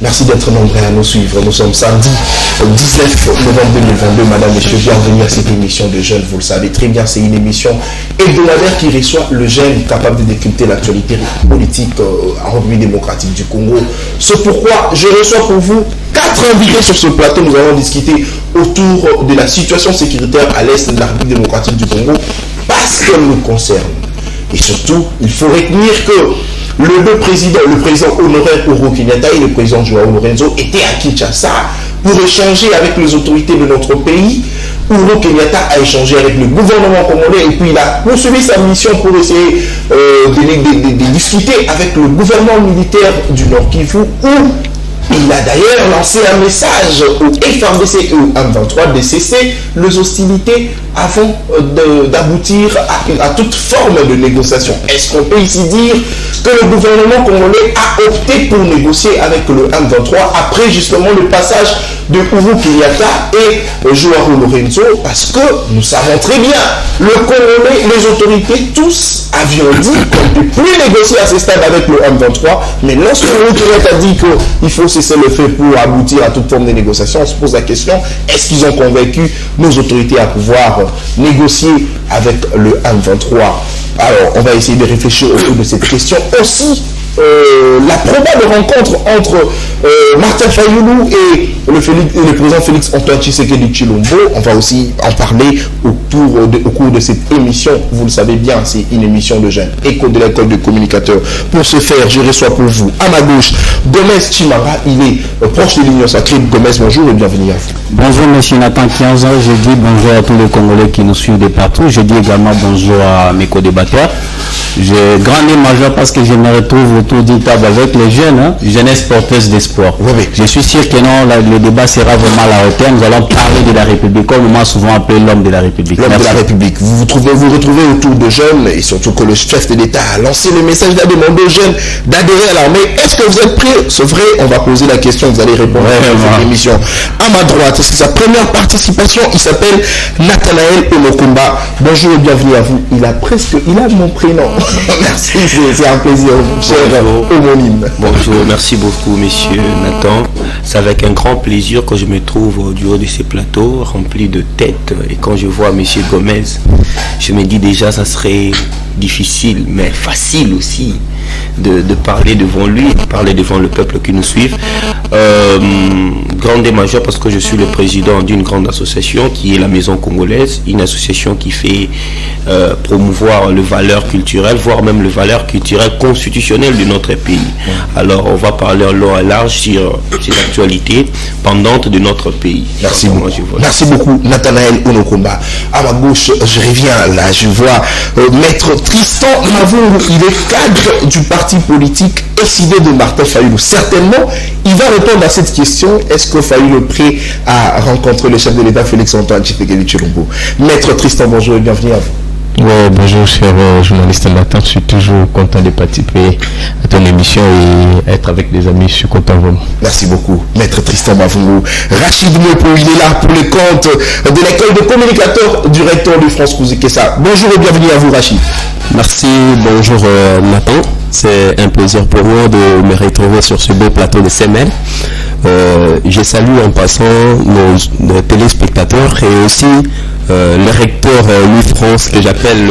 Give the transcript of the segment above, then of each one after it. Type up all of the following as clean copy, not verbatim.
Merci d'être nombreux à nous suivre. Nous sommes samedi 19 novembre 2022. Madame, Messieurs, bienvenue à cette émission de Jeunes. Vous le savez très bien, c'est une émission hebdomadaire qui reçoit le jeune capable de décrypter l'actualité politique en République démocratique du Congo. C'est pourquoi je reçois pour vous 4 invités sur ce plateau. Nous allons discuter autour de la situation sécuritaire à l'est de la République démocratique du Congo parce qu'elle nous concerne. Et surtout, il faut retenir que le président honoraire Uhuru Kenyatta et le président Joao Lorenzo étaient à Kinshasa pour échanger avec les autorités de notre pays. Uhuru Kenyatta a échangé avec le gouvernement congolais et puis il a poursuivi sa mission pour essayer de discuter avec le gouvernement militaire du Nord Kivu où il a d'ailleurs lancé un message au FARDC et au M23 de cesser les hostilités avant d'aboutir à toute forme de négociation. Est-ce qu'on peut ici dire que le gouvernement congolais a opté pour négocier avec le M23 après justement le passage de Uhuru Kenyatta et Joao Lorenzo? Parce que nous savons très bien, le Congolais, les autorités, tous avions dit qu'on ne peut plus négocier à ce stade avec le M23, mais lorsque Uhuru Kenyatta dit qu'il faut cesser le fait pour aboutir à toute forme de négociation, on se pose la question, est-ce qu'ils ont convaincu nos autorités à pouvoir négocier avec le M23? Alors, on va essayer de réfléchir autour de cette question. Aussi, la probable rencontre entre Martin Fayulu et le président Félix Antoine Tshisekedi Tshilombo, on va aussi en parler au cours de cette émission. Vous le savez bien, c'est une émission de jeunes, écho de l'école de communicateurs. Pour ce faire, je reçois pour vous, à ma gauche, Gomez Chimara, il est proche de l'Union Sacrée. Gomez, bonjour et bienvenue à vous. Bonjour, monsieur Nathan Kianza. Je dis bonjour à tous les Congolais qui nous suivent de partout. Je dis également bonjour à mes co-débatteurs. J'ai grandi majeur parce que je me retrouve autour d'une table avec les jeunes, jeunesse porteuse d'espoir. Oui. Je suis sûr que non, le débat sera vraiment à la hauteur. Nous allons parler de la République, comme on m'a souvent appelé l'homme de la République. L'homme de la République. Vous retrouvez autour de jeunes, et surtout que le chef de l'État a lancé le message de demander aux jeunes d'adhérer à l'armée. Est-ce que vous êtes prêts? C'est vrai, on va poser la question, vous allez répondre à cette émission. À ma droite, c'est sa première participation, il s'appelle Nathanaël Omokumba. Bonjour et bienvenue à vous. Il a mon prénom. Merci, c'est un plaisir, cher homonyme. Bonjour, merci beaucoup, monsieur Nathan. C'est avec un grand plaisir que je me trouve du haut de ces plateaux remplis de têtes. Et quand je vois monsieur Gomez, je me dis déjà ça serait difficile, mais facile aussi de parler devant lui, de parler devant le peuple qui nous suit. Grande et majeure parce que je suis le président d'une grande association qui est la Maison Congolaise, une association qui fait promouvoir les valeurs culturelles, voire même les valeurs culturelles constitutionnelles de notre pays. Alors on va parler en long et large sur cette actualité pendante de notre pays. Merci beaucoup. Merci beaucoup, Nathanaël Onokumba. À ma gauche, je reviens là, je vois Maître Tristan Mavungu, il est cadre du parti politique SID de Martin Fayulu. Certainement, il va répondre à cette question. Est-ce que Fayulu est prêt à rencontrer le chef de l'État Félix Antoine Tshisekedi Tshilombo? Maître Tristan, bonjour et bienvenue à vous. Ouais, bonjour cher journaliste Nathan, je suis toujours content de participer à ton émission et être avec des amis, je suis content vraiment. Merci beaucoup, Maître Tristan Mavungu. Rachid Mwepo, il est là pour les comptes de l'école de communicateurs du recteur de France Kouzikessa. Bonjour et bienvenue à vous, Rachid. Merci, bonjour Nathan. C'est un plaisir pour moi de me retrouver sur ce beau plateau de CML. Je salue en passant nos téléspectateurs et aussi le recteur Louis France que j'appelle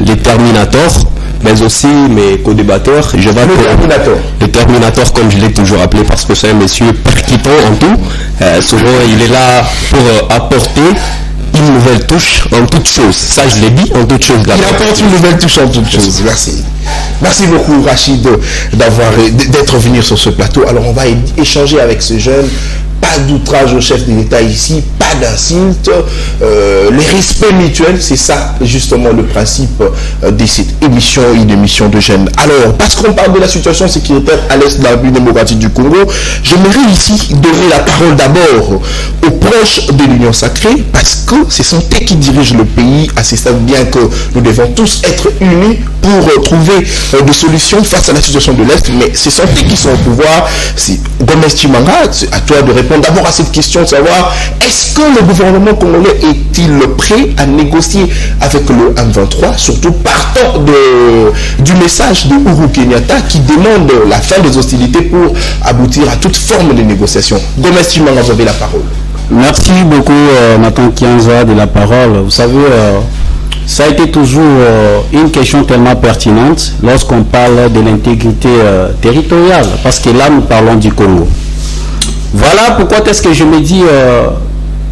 les Terminators, mais aussi mes co-débatteurs. Le Terminator comme je l'ai toujours appelé parce que c'est un monsieur percutant en tout. Souvent il est là pour apporter une nouvelle touche en toute chose. Ça, je l'ai dit, en toute chose. Il apporte une nouvelle touche en toute chose. Merci. Merci beaucoup, Rachid, d'être venu sur ce plateau. Alors, on va échanger avec ce jeune. Pas d'outrage au chef de l'État ici, pas d'insulte, les respects mutuels, c'est ça justement le principe de cette émission, une émission de jeunes. Alors, parce qu'on parle de la situation sécuritaire à l'est de la République démocratique du Congo, j'aimerais ici donner la parole d'abord aux proches de l'Union Sacrée, parce que c'est son thé qui dirige le pays à ce stade, bien que nous devons tous être unis pour trouver des solutions face à la situation de l'Est, mais c'est son thé qui sont au pouvoir. C'est Gomez Chimara, c'est à toi de répondre répondre d'abord à cette question de savoir est-ce que le gouvernement congolais est-il prêt à négocier avec le M23, surtout partant du message de Uhuru Kenyatta qui demande la fin des hostilités pour aboutir à toute forme de négociation. Gomez Chimanga, vous avez la parole. Merci beaucoup, Nathan Kianza, de la parole. Vous savez, ça a été toujours une question tellement pertinente lorsqu'on parle de l'intégrité territoriale, parce que là, nous parlons du Congo. Voilà pourquoi est-ce que je me dis,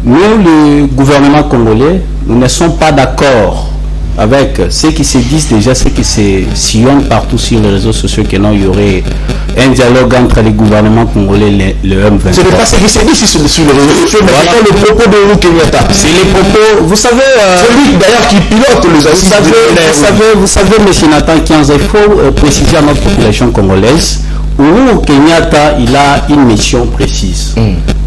nous, le gouvernement congolais, nous ne sommes pas d'accord avec ceux qui se disent déjà, ceux qui se sillonnent partout sur les réseaux sociaux, que non, il y aurait un dialogue entre les gouvernements congolais et le M23. Ce n'est pas ce qui s'est dit sur les réseaux sociaux, mais voilà. Le propos de Uhuru Kenyatta. C'est les propos, vous savez... c'est lui d'ailleurs qui pilote les assises. Vous savez, M. Nathan Kianza, il faut préciser à notre population congolaise, Uhuru Kenyatta, il a une mission précise.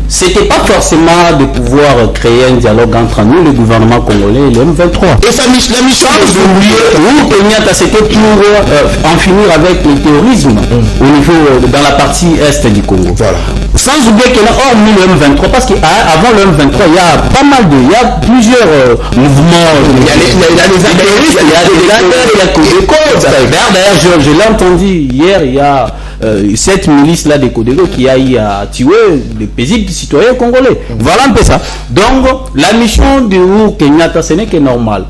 C'était pas forcément de pouvoir créer un dialogue entre nous, le gouvernement congolais et le M23. Et la mission Uhuru Kenyatta, c'était pour en finir avec le terrorisme au niveau, dans la partie est du Congo. Voilà. Sans oublier qu'il y a hormis le M23, parce qu'avant le M23, il y a pas mal de, il y a plusieurs mouvements. Il y a les terroristes, il y a des dictateurs, il y a Codeco. D'ailleurs, je l'ai entendu hier, il y a cette milice-là des Codeco qui a eu à tuer les paisibles citoyens congolais. Voilà un peu ça. Donc, la mission de Uhuru Kenyatta, ce n'est que normal.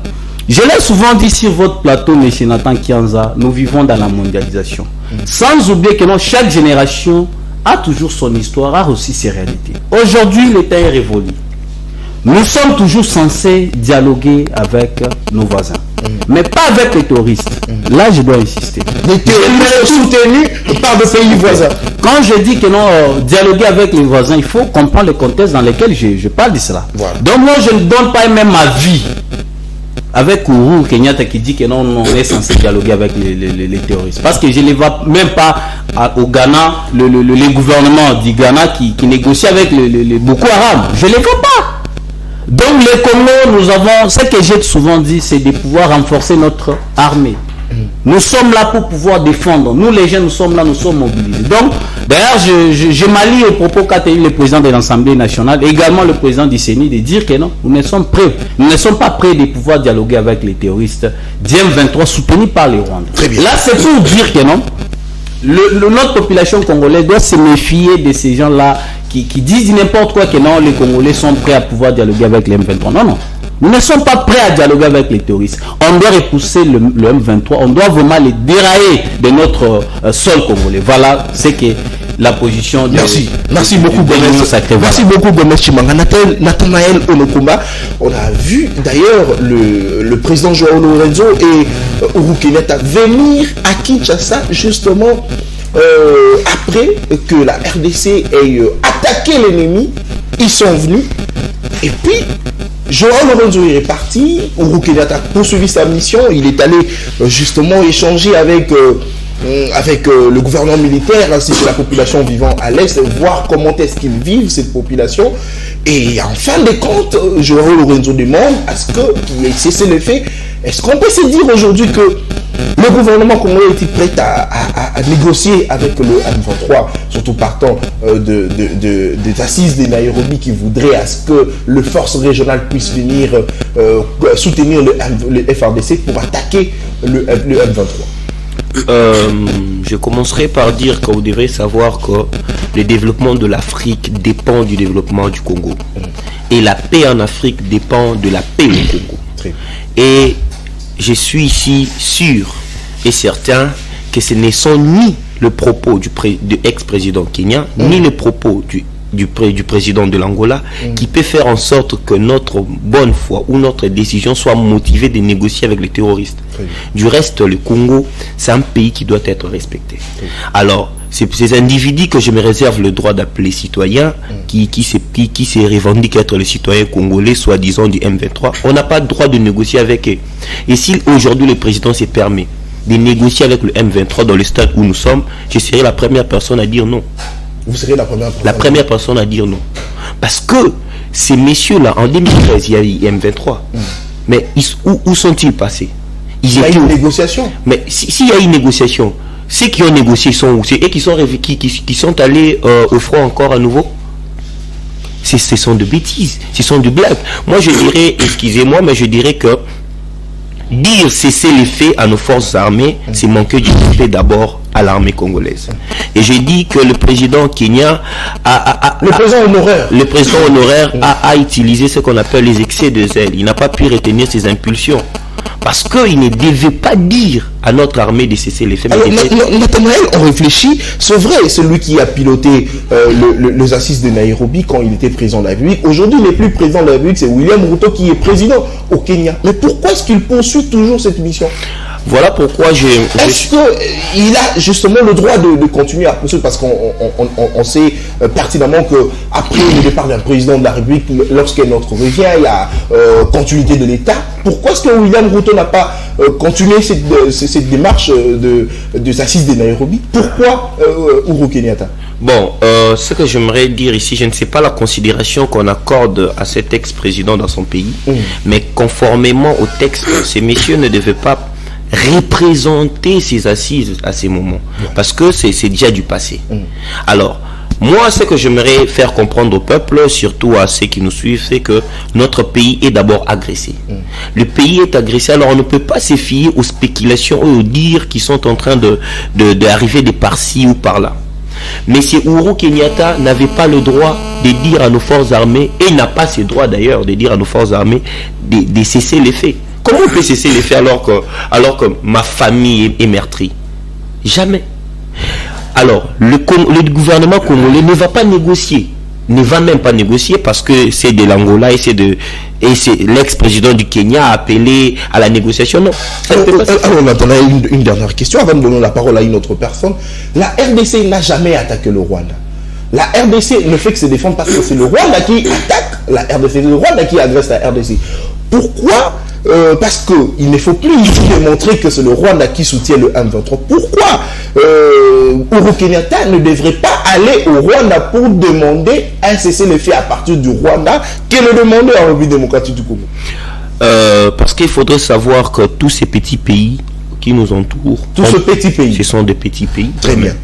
Je l'ai souvent dit sur votre plateau, M. Nathan Kianza, nous vivons dans la mondialisation. Sans oublier que non, chaque génération a toujours son histoire, a aussi ses réalités. Aujourd'hui, l'État est révolu. Nous sommes toujours censés dialoguer avec nos voisins, mais pas avec les terroristes. Là, je dois insister. Les terroristes soutenus par des pays voisins. Quand je dis que non, dialoguer avec les voisins, il faut comprendre le contexte dans lequel je parle de cela. Voilà. Donc moi, je ne donne pas même ma vie avec Uhuru Kenyatta qui dit que non, on est censé dialoguer avec les terroristes. Parce que je ne vois même pas au Ghana, le gouvernement du Ghana qui négocie avec les Boko Haram. Je ne les vois pas. Donc les Congo, nous avons, ce que j'ai souvent dit, c'est de pouvoir renforcer notre armée. Nous sommes là pour pouvoir défendre. Nous les jeunes, nous sommes là, nous sommes mobilisés. Donc, d'ailleurs, je m'allie au propos qu'a tenu le président de l'Assemblée nationale, également le président du CENI, de dire que non, nous ne sommes prêts. Nous ne sommes pas prêts de pouvoir dialoguer avec les terroristes d'M23 soutenus par les Rwandais. Là, c'est pour dire que non, notre population congolaise doit se méfier de ces gens-là qui disent n'importe quoi, que non, les Congolais sont prêts à pouvoir dialoguer avec les M23. Non, non. Nous ne sommes pas prêts à dialoguer avec les terroristes. On doit repousser le M23. On doit vraiment les dérailler de notre sol congolais. Voilà, c'est que la position de... Merci beaucoup, Gomez. Merci beaucoup, Gomez Chimanga. Nathanaël Onokumba. On a vu d'ailleurs le président Joao Lorenzo et Uhuru Kenyatta venir à Kinshasa justement après que la RDC ait attaqué l'ennemi. Ils sont venus et puis Joao Lorenzo est reparti. Uhuru Kenyatta a poursuivi sa mission. Il est allé justement échanger avec le gouvernement militaire ainsi que la population vivant à l'Est, voir comment est-ce qu'ils vivent, cette population. Et en fin de compte, Joao Lorenzo demande à ce qu'il y ait cessé le fait. Est-ce qu'on peut se dire aujourd'hui que le gouvernement congolais est prêt à négocier avec le M23, surtout partant des assises de Nairobi qui voudraient à ce que les forces régionales puissent venir soutenir le FRDC pour attaquer le M23? Je commencerai par dire que vous devrez savoir que le développement de l'Afrique dépend du développement du Congo. Et la paix en Afrique dépend de la paix au Congo. Et je suis ici sûr et certain que ce ne sont ni le propos du ex-président kenyan, ni le propos du président de l'Angola qui peut faire en sorte que notre bonne foi ou notre décision soit motivée de négocier avec les terroristes. Du reste, le Congo, c'est un pays qui doit être respecté. Alors, ces individus que je me réserve le droit d'appeler citoyens, qui se revendiquent être les citoyens congolais, soi-disant du M23, on n'a pas le droit de négocier avec eux. Et si aujourd'hui le président se permet de négocier avec le M23 dans le stade où nous sommes, je serai la première personne à dire non. Vous serez la première personne à dire non. Parce que ces messieurs-là, en 2013, il y a eu M23. Mais où sont-ils passés? Il y a eu une négociation. Mais s'il y a eu une négociation, ceux qui ont négocié sont où? C'est eux qui sont allés au front encore à nouveau? ce sont de bêtises, ce sont de blagues. Moi, je dirais, excusez-moi, mais je dirais que dire cesser les faits à nos forces armées, c'est manquer du respect d'abord à l'armée congolaise. Et j'ai dit que le président Kenya le président honoraire a utilisé ce qu'on appelle les excès de zèle. Il n'a pas pu retenir ses impulsions. Parce qu'il ne devait pas dire à notre armée de cesser les faits. Alors, Nathanaël, on réfléchit, c'est vrai, celui qui a piloté les assises de Nairobi quand il était président de la République. Aujourd'hui, il n'est plus président de la République, c'est William Ruto qui est président au Kenya. Mais pourquoi est-ce qu'il poursuit toujours cette mission? Voilà pourquoi Est-ce qu'il a justement le droit de continuer à poursuivre? Parce qu'on sait pertinemment qu'après le départ d'un président de la République, lorsqu'un autre revient, il y a continuité de l'État. Pourquoi est-ce que William Ruto n'a pas continué cette démarche des assises de Nairobi? Pourquoi Uhuru Kenyatta? Bon, ce que j'aimerais dire ici, je ne sais pas la considération qu'on accorde à cet ex-président dans son pays, mais conformément au texte, ces messieurs ne devaient pas représenter ces assises à ces moments, parce que c'est déjà du passé. Alors, moi, ce que j'aimerais faire comprendre au peuple, surtout à ceux qui nous suivent, c'est que notre pays est d'abord agressé. Le pays est agressé, alors on ne peut pas se fier aux spéculations ou aux dires qui sont en train d'arriver de par-ci ou par-là. Mais si Uhuru Kenyatta n'avait pas le droit de dire à nos forces armées, et n'a pas ce droit d'ailleurs de dire à nos forces armées de cesser les faits. Comment on peut cesser les faits alors que ma famille est meurtrie? Jamais. Alors, le gouvernement congolais ne va pas négocier. Ne va même pas négocier parce que c'est de l'Angola et c'est l'ex-président du Kenya a appelé à la négociation. Non. Alors, on a une dernière question avant de donner la parole à une autre personne. La RDC n'a jamais attaqué le Rwanda. La RDC ne fait que se défendre parce que c'est le Rwanda qui attaque la RDC, c'est le Rwanda qui agresse la RDC. Pourquoi parce qu'il ne faut plus démontrer que c'est le Rwanda qui soutient le M23. Pourquoi Uhuru Kenyatta ne devrait pas aller au Rwanda pour demander un cessez-le-feu à partir du Rwanda que le demander en République démocratique du Congo? Parce qu'il faudrait savoir que tous ces petits pays qui nous entourent, ce sont des petits pays. Très bien.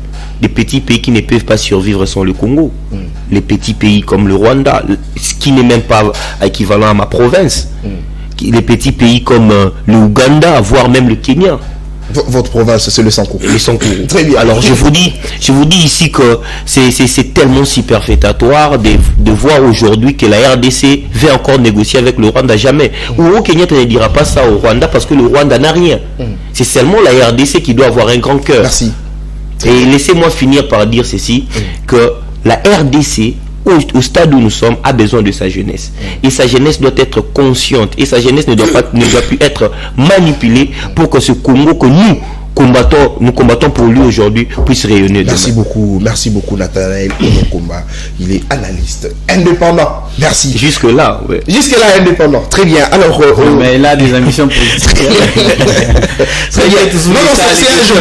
Des petits pays qui ne peuvent pas survivre sans le Congo. Les petits pays comme le Rwanda, ce qui n'est même pas équivalent à ma province. Les petits pays comme le Ouganda, voire même le Kenya. Votre province, c'est le Sankuru. Le Sankuru. Très bien. Alors je vous dis ici que c'est tellement superfétatoire de voir aujourd'hui que la RDC veut encore négocier avec le Rwanda. Jamais. Uhuru Kenyatta ne dira pas ça au Rwanda parce que le Rwanda n'a rien. C'est seulement la RDC qui doit avoir un grand cœur. Merci. Et laissez-moi finir par dire ceci, que la RDC, au stade où nous sommes, a besoin de sa jeunesse. Et sa jeunesse doit être consciente. Et sa jeunesse ne doit plus être manipulée pour que ce Congo que nous combattons pour lui aujourd'hui puisse rayonner. Merci beaucoup Nathanaël Onokomba. Il est analyste indépendant. Merci. Jusque-là, oui. Jusque-là indépendant. Très bien. Alors, mais il a des ambitions politiques. Très bien.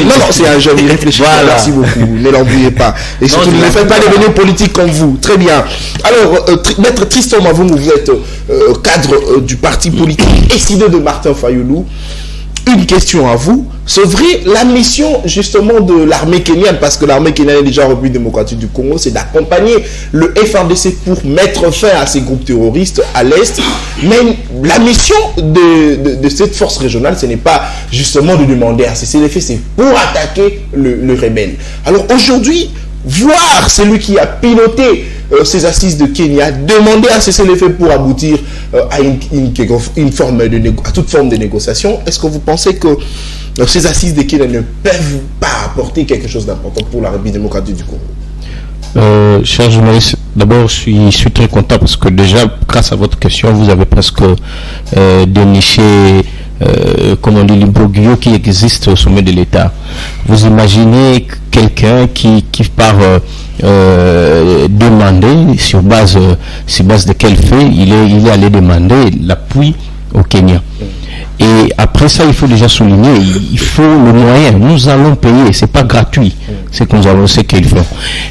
Non, c'est un jeune. Il réfléchit. Voilà. Merci beaucoup. Ne l'embrouillez pas. Et surtout, ne faites pas devenir politique comme vous. Très bien. Alors, Maître Tristan Mavungu, vous êtes cadre du parti politique Essidé de Martin Fayoulou. Une question à vous. C'est vrai, la mission justement de l'armée kenyane, parce que l'armée kenyane est déjà en République démocratique du Congo, c'est d'accompagner le FARDC pour mettre fin à ces groupes terroristes à l'Est. Mais la mission de cette force régionale, ce n'est pas justement de demander à cesser les faits, c'est pour attaquer le rebelle. Alors aujourd'hui, voir celui qui a piloté ces assises de Kenya, demander à cesser les faits pour aboutir à toute forme de négociation. Est-ce que vous pensez que ces assises de Kenya ne peuvent pas apporter quelque chose d'important pour la République démocratique du Congo? Cher journaliste, d'abord je suis très content parce que déjà grâce à votre question vous avez presque déniché comme on dit l'imbroglio qui existe au sommet de l'État. Vous imaginez quelqu'un qui part demander sur base de quel fait il est allé demander l'appui au Kenya. Et après ça, il faut déjà souligner, il faut le moyen. Nous allons payer, c'est pas gratuit, c'est qu'on allons, c'est qu'ils font.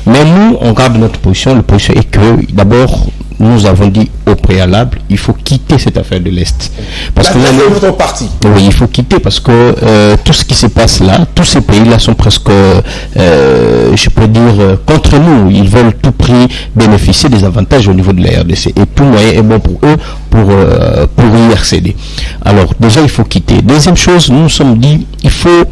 Mais nous, on garde notre position. La position est que d'abord, nous avons dit au préalable, il faut quitter cette affaire de l'Est. Parce que là, votre parti. Oui, il faut quitter parce que tout ce qui se passe là, tous ces pays-là sont presque, je peux dire, contre nous. Ils veulent tout prix bénéficier des avantages au niveau de la RDC. Et tout moyen est bon pour eux pour y accéder. Alors, déjà, il faut quitter. Deuxième chose, nous nous sommes dit, il faut...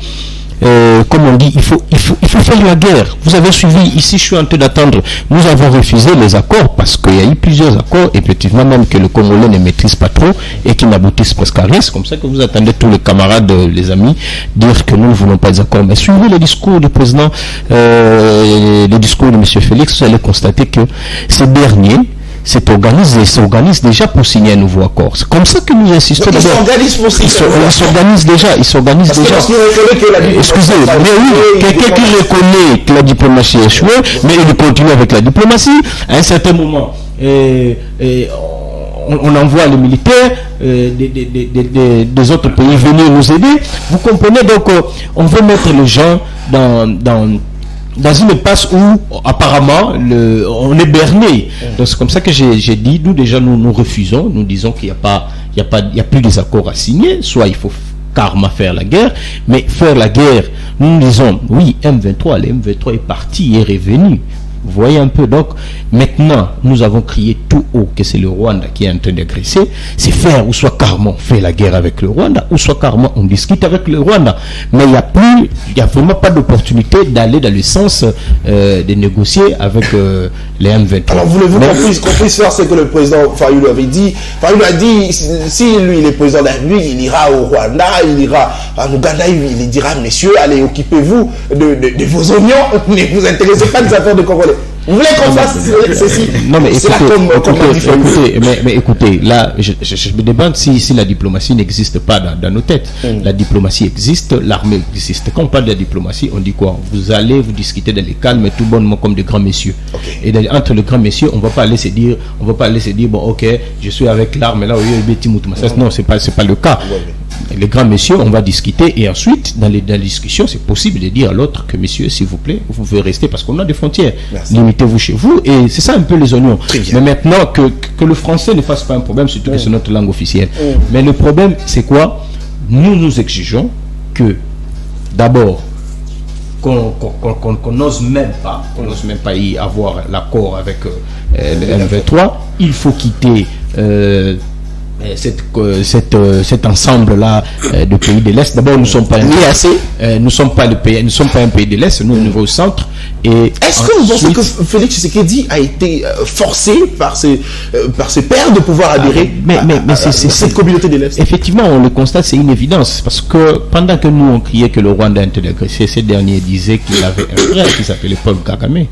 comme on dit, il faut faire la guerre. Vous avez suivi, ici je suis en train d'attendre, nous avons refusé les accords parce qu'il y a eu plusieurs accords, effectivement même que le Congolais ne maîtrise pas trop et qui n'aboutissent presque à rien. C'est comme ça que vous attendez tous les camarades, les amis, dire que nous ne voulons pas des accords. Mais suivez le discours du président, le discours de M. Félix, vous allez constater que ces derniers s'organisent déjà pour signer un nouveau accord. C'est comme ça que nous insistons. Ils s'organisent pour signer. Ils s'organisent déjà. Excusez, mais oui, quelqu'un qui reconnaît que la diplomatie a échoué, mais il continue avec la diplomatie. À un certain moment, on envoie les militaires des autres pays venir nous aider. Vous comprenez, donc on veut mettre les gens dans une passe où apparemment on est berné. Donc c'est comme ça que j'ai dit, nous refusons, nous disons qu'il n'y a plus des accords à signer, soit il faut carrément faire la guerre, mais faire la guerre, nous disons oui, le M23 est parti, il est revenu. Vous voyez un peu, donc maintenant nous avons crié tout haut que c'est le Rwanda qui est en train d'agresser. C'est faire ou soit carrément faire la guerre avec le Rwanda, ou soit carrément on discute avec le Rwanda. Mais il n'y a vraiment pas d'opportunité d'aller dans le sens de négocier avec les M23. Alors voulez-vous qu'on puisse faire ce que le président Fayulu avait dit? Fayulu a dit, si lui il est président de la République, il ira au Rwanda, il ira en Ouganda, il dira messieurs, allez occupez-vous de vos oignons, ne vous intéressez pas des affaires de Congolais. Vous voulez qu'on fasse ceci? Non, mais écoutez, là, je me demande si la diplomatie n'existe pas dans nos têtes. La diplomatie existe, l'armée existe. Quand on parle de la diplomatie, on dit quoi? Vous allez vous discuter dans les calmes, tout bonnement comme de grands messieurs. Okay. Et entre les grands messieurs, on va pas aller se dire, bon, ok, je suis avec l'arme, là, non, c'est pas le cas. Les grands messieurs, on va discuter et ensuite, dans les discussions, c'est possible de dire à l'autre que, messieurs, s'il vous plaît, vous pouvez rester parce qu'on a des frontières. Merci. Limitez-vous chez vous et c'est ça un peu les oignons. Mais maintenant, que le français ne fasse pas un problème, surtout que c'est notre langue officielle. Mais le problème, c'est quoi? Nous exigeons que, d'abord, qu'on n'ose même pas y avoir l'accord avec le M23. Il faut quitter cet ensemble-là de pays de l'Est. D'abord, nous ne sommes pas un pays de l'Est, nous au niveau centre. Est-ce que vous pensez que Félix Tshisekedi a été forcé par ses pairs de pouvoir adhérer à cette communauté de l'Est? Effectivement, on le constate, c'est une évidence. Parce que pendant que nous, on criait que le Rwanda était agressé, ces derniers disaient qu'il avait un frère qui s'appelait Paul Kagame.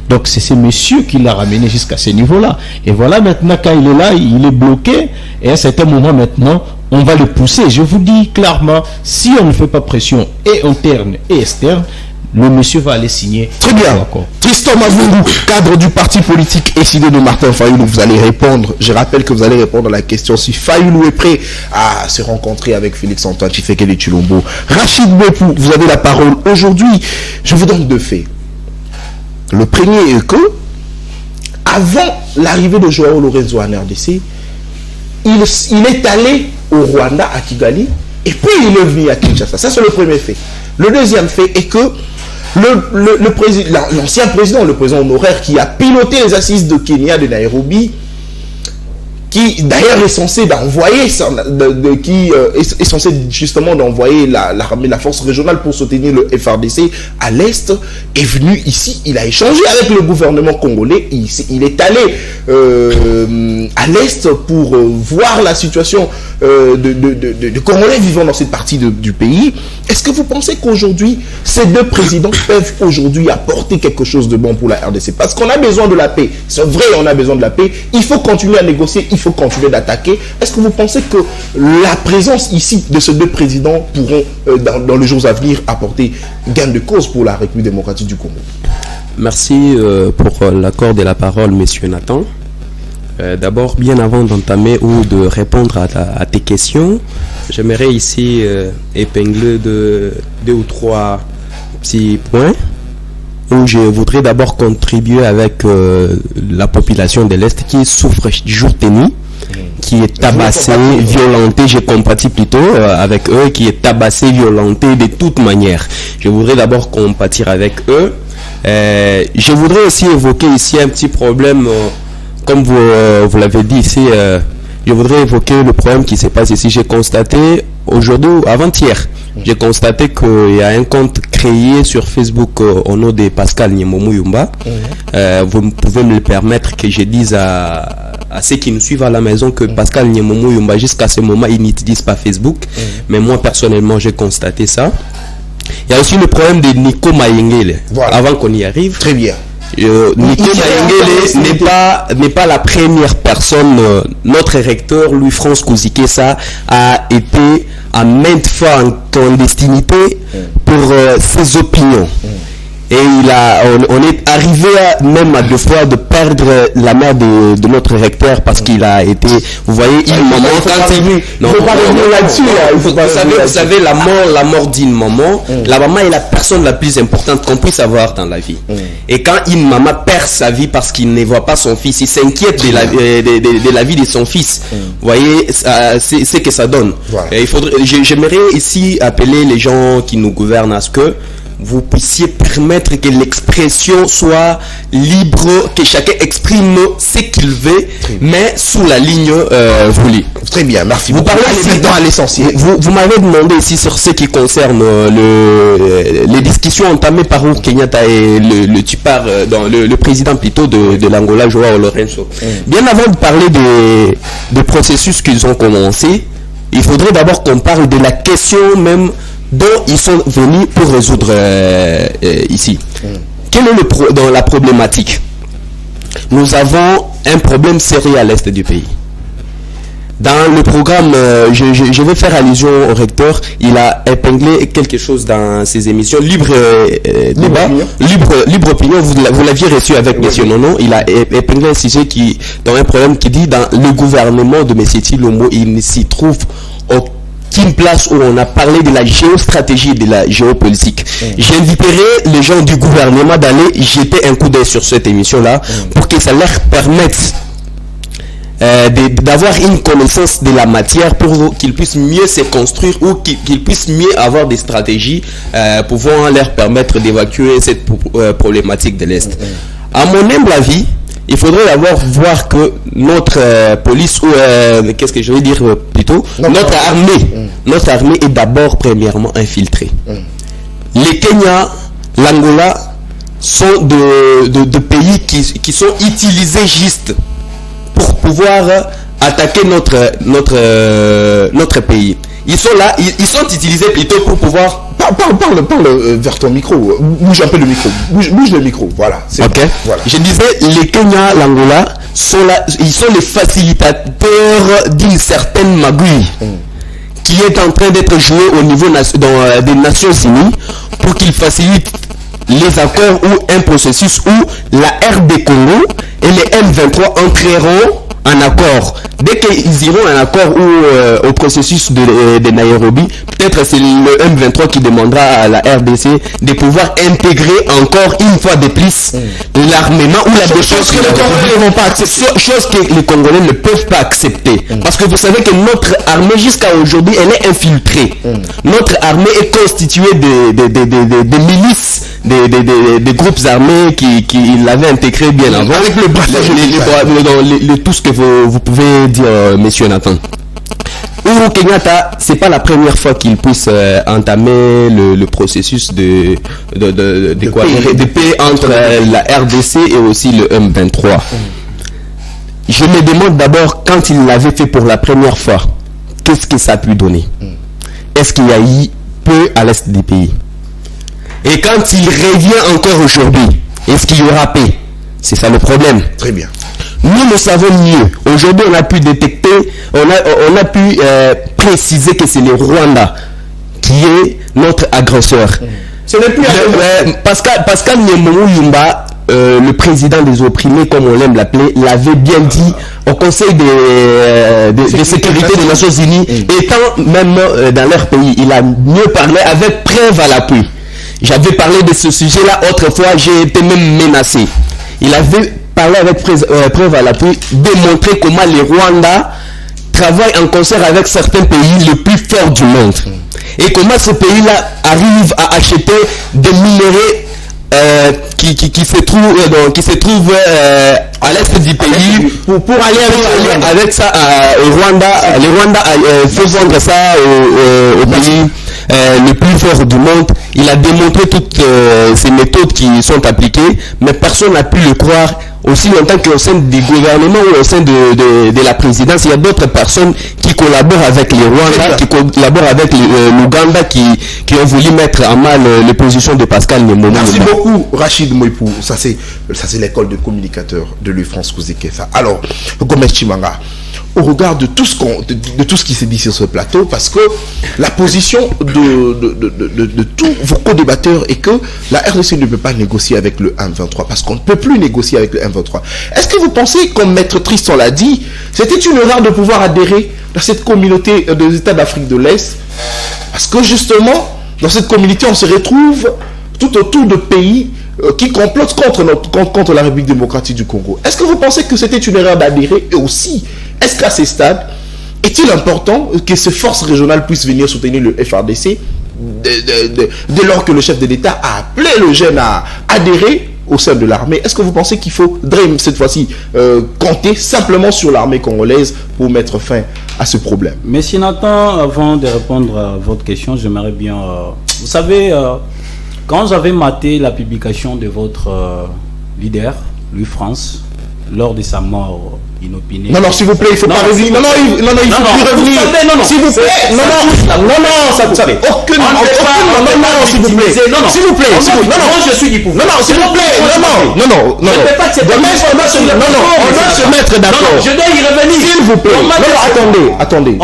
Donc, c'est ce monsieur qui l'a ramené jusqu'à ce niveau-là. Et voilà, maintenant, quand il est là, il est bloqué. Et à un certain moment, maintenant, on va le pousser. Je vous dis clairement, si on ne fait pas pression et interne et externe, le monsieur va aller signer. Très bien. Tristan Mavungu, cadre du parti politique SID de Martin Fayulu, vous allez répondre. Je rappelle que vous allez répondre à la question si Fayulu est prêt à se rencontrer avec Félix-Antoine Tshisekedi Tshilombo. Rachid Bouepou, vous avez la parole. Aujourd'hui, je vous donne deux faits. Le premier est que, avant l'arrivée de Joao Lorenzo en RDC, il est allé au Rwanda, à Kigali, et puis il est venu à Kinshasa. Ça, c'est le premier fait. Le deuxième fait est que l'ancien président, le président honoraire qui a piloté les assises de Kenya, de Nairobi, qui d'ailleurs est censé d'envoyer, est censé justement d'envoyer la force régionale pour soutenir le FRDC à l'Est, est venu ici, il a échangé avec le gouvernement congolais, il est allé à l'Est pour voir la situation de Congolais vivant dans cette partie du pays. Est-ce que vous pensez qu'aujourd'hui, ces deux présidents peuvent aujourd'hui apporter quelque chose de bon pour la RDC? Parce qu'on a besoin de la paix. C'est vrai, on a besoin de la paix. Il faut continuer à négocier, il faut continuer d'attaquer. Est-ce que vous pensez que la présence ici de ces deux présidents pourront, dans les jours à venir, apporter gain de cause pour la République démocratique du Congo? Merci pour l'accord de la parole, monsieur Nathan. D'abord, bien avant d'entamer ou de répondre à tes questions, j'aimerais ici épingler deux ou trois petits points. où je voudrais d'abord contribuer avec la population de l'Est qui souffre jour et nuit, qui est tabassée, violentée, j'ai compati plutôt avec eux, qui est tabassée, violentée de toute manière. Je voudrais d'abord compatir avec eux. Je voudrais aussi évoquer ici un petit problème, comme vous l'avez dit ici, je voudrais évoquer le problème qui se passe ici. J'ai constaté aujourd'hui, avant-hier, j'ai constaté qu'il y a un compte créé sur Facebook au nom de Pascal Niemomou Yumba. Vous pouvez me le permettre que je dise à ceux qui nous suivent à la maison que Pascal Niemomou Yumba, jusqu'à ce moment, il n'utilise pas Facebook. Mais moi, personnellement, j'ai constaté ça. Il y a aussi le problème de Nico Mayengele. Voilà. Avant qu'on y arrive. Très bien. Nico Mayengele n'est pas la première personne. Notre recteur, Louis-France Kouzikessa, a été à maintes fois en clandestinité pour ses opinions. Et on est arrivé même à 2 fois de perdre la mère de notre recteur parce qu'il a été, vous voyez, une maman quand il vous savez la mort d'une maman, la maman est la personne la plus importante qu'on puisse avoir dans la vie. Et quand une maman perd sa vie parce qu'il ne voit pas son fils, il s'inquiète de la vie de son fils. Vous voyez, c'est ce que ça donne. Voilà. J'aimerais ici appeler les gens qui nous gouvernent à ce que vous puissiez permettre que l'expression soit libre, que chacun exprime ce qu'il veut, mais sous la ligne voulue. Très bien, merci. Vous parlez à l'essentiel. Vous m'avez demandé ici sur ce qui concerne les discussions entamées par Uhuru Kenyatta et le président plutôt de l'Angola, Joao Lourenço. Bien avant de parler des processus qu'ils ont commencé, il faudrait d'abord qu'on parle de la question même dont ils sont venus pour résoudre ici. Quelle est dans la problématique? Nous avons un problème sérieux à l'est du pays. Dans le programme, je vais faire allusion au recteur, il a épinglé quelque chose dans ses émissions, libre opinion, vous l'aviez reçu avec M. Nono, il a épinglé un sujet dans un problème qui dit dans le gouvernement de M. Tshilombo, il ne s'y trouve aucune place où on a parlé de la géostratégie, de la géopolitique. J'inviterai les gens du gouvernement d'aller jeter un coup d'œil sur cette émission-là pour que ça leur permette d'avoir une connaissance de la matière pour qu'ils puissent mieux se construire ou qu'ils puissent mieux avoir des stratégies pouvant leur permettre d'évacuer cette problématique de l'Est. À mon humble avis, il faudrait d'abord voir que notre police, ou qu'est-ce que je vais dire plutôt, notre armée est d'abord premièrement infiltrée. Les Kenya, l'Angola sont de pays qui sont utilisés juste pour pouvoir attaquer notre pays. Ils sont là, ils sont utilisés plutôt pour pouvoir... Parle vers ton micro. Bouge un peu le micro. Bouge le micro. Voilà. Ok. Bon. Voilà. Je disais, les Kenya, l'Angola, sont là, ils sont les facilitateurs d'une certaine magouille qui est en train d'être jouée au niveau des Nations Unies pour qu'ils facilitent les accords ou un processus où la RD Congo et les M23 entreront en accord. Dès qu'ils iront en accord ou au processus de Nairobi, peut-être c'est le M23 qui demandera à la RDC de pouvoir intégrer encore une fois de plus l'armement ou la défense que les Congolais ne vont pas accepter. Chose que les Congolais ne peuvent pas accepter. Parce que vous savez que notre armée jusqu'à aujourd'hui, elle est infiltrée. Notre armée est constituée de milices, des groupes armés qui l'avaient intégré bien avant. Avec tout ce que vous pouvez dire, monsieur Nathan. Uhuru Kenyatta, c'est pas la première fois qu'il puisse entamer le processus de paix entre la RDC et aussi le M23. Je me demande d'abord, quand il l'avait fait pour la première fois, qu'est-ce que ça a pu donner? Est-ce qu'il y a eu peu à l'est du pays? Et quand il revient encore aujourd'hui, est-ce qu'il y aura paix? C'est ça le problème. Très bien. Nous le savons mieux. Aujourd'hui, on a pu détecter, on a pu préciser que c'est le Rwanda qui est notre agresseur. Ce n'est plus Pascal Niemomou Yumba, le président des opprimés, comme on l'aime l'appeler, l'avait bien dit au Conseil de sécurité des Nations Unies, étant même dans leur pays. Il a mieux parlé avec preuve à l'appui. J'avais parlé de ce sujet-là autrefois, j'ai été même menacé. Il avait parlé avec preuve à l'appui, démontrer comment les Rwandais travaillent en concert avec certains pays les plus forts du monde. Et comment ces pays-là arrivent à acheter des minéraux qui se trouvent à l'est du pays pour aller avec ça au Rwanda. Les Rwandais font vendre ça au pays le plus fort du monde. Il a démontré toutes ces méthodes qui sont appliquées, mais personne n'a pu le croire. Aussi longtemps qu'au sein du gouvernement ou au sein de la présidence, il y a d'autres personnes qui collaborent avec les Rwandais, qui collaborent avec l'Ouganda, qui ont voulu mettre en mal les positions de Pascal Nemo. Merci beaucoup, Rachid Moipou. Ça, c'est l'école de communicateurs de l'UFrance Kouzekesa. Alors, Gomes Chimanga, au regard de tout ce qui s'est dit sur ce plateau, parce que la position de tous vos co-débatteurs est que la RDC ne peut pas négocier avec le 1-23, parce qu'on ne peut plus négocier avec le 1-23. Est-ce que vous pensez, comme Maître Tristan l'a dit, c'était une erreur de pouvoir adhérer dans cette communauté des États d'Afrique de l'Est? Parce que justement, dans cette communauté, on se retrouve tout autour de pays qui complotent contre la République démocratique du Congo. Est-ce que vous pensez que c'était une erreur d'adhérer? Et aussi, est-ce qu'à ces stades, est-il important que ces forces régionales puissent venir soutenir le FRDC dès lors que le chef de l'État a appelé le jeune à adhérer au sein de l'armée? Est-ce que vous pensez qu'il faudrait cette fois-ci compter simplement sur l'armée congolaise pour mettre fin à ce problème? Mais si Nathan, avant de répondre à votre question, j'aimerais bien... vous savez, quand j'avais maté la publication de votre leader, Louis France, lors de sa mort inopinée... Non, s'il vous plaît, il ne faut pas revenir. Non, il faut plus revenir. S'il vous plaît. Non, ça ne fait aucune... Non, s'il vous plaît. S'il vous plaît. Non, je suis du pouvoir. Non, s'il vous plaît. Non. On doit se mettre d'accord. Je dois y revenir. S'il vous plaît. Attendez.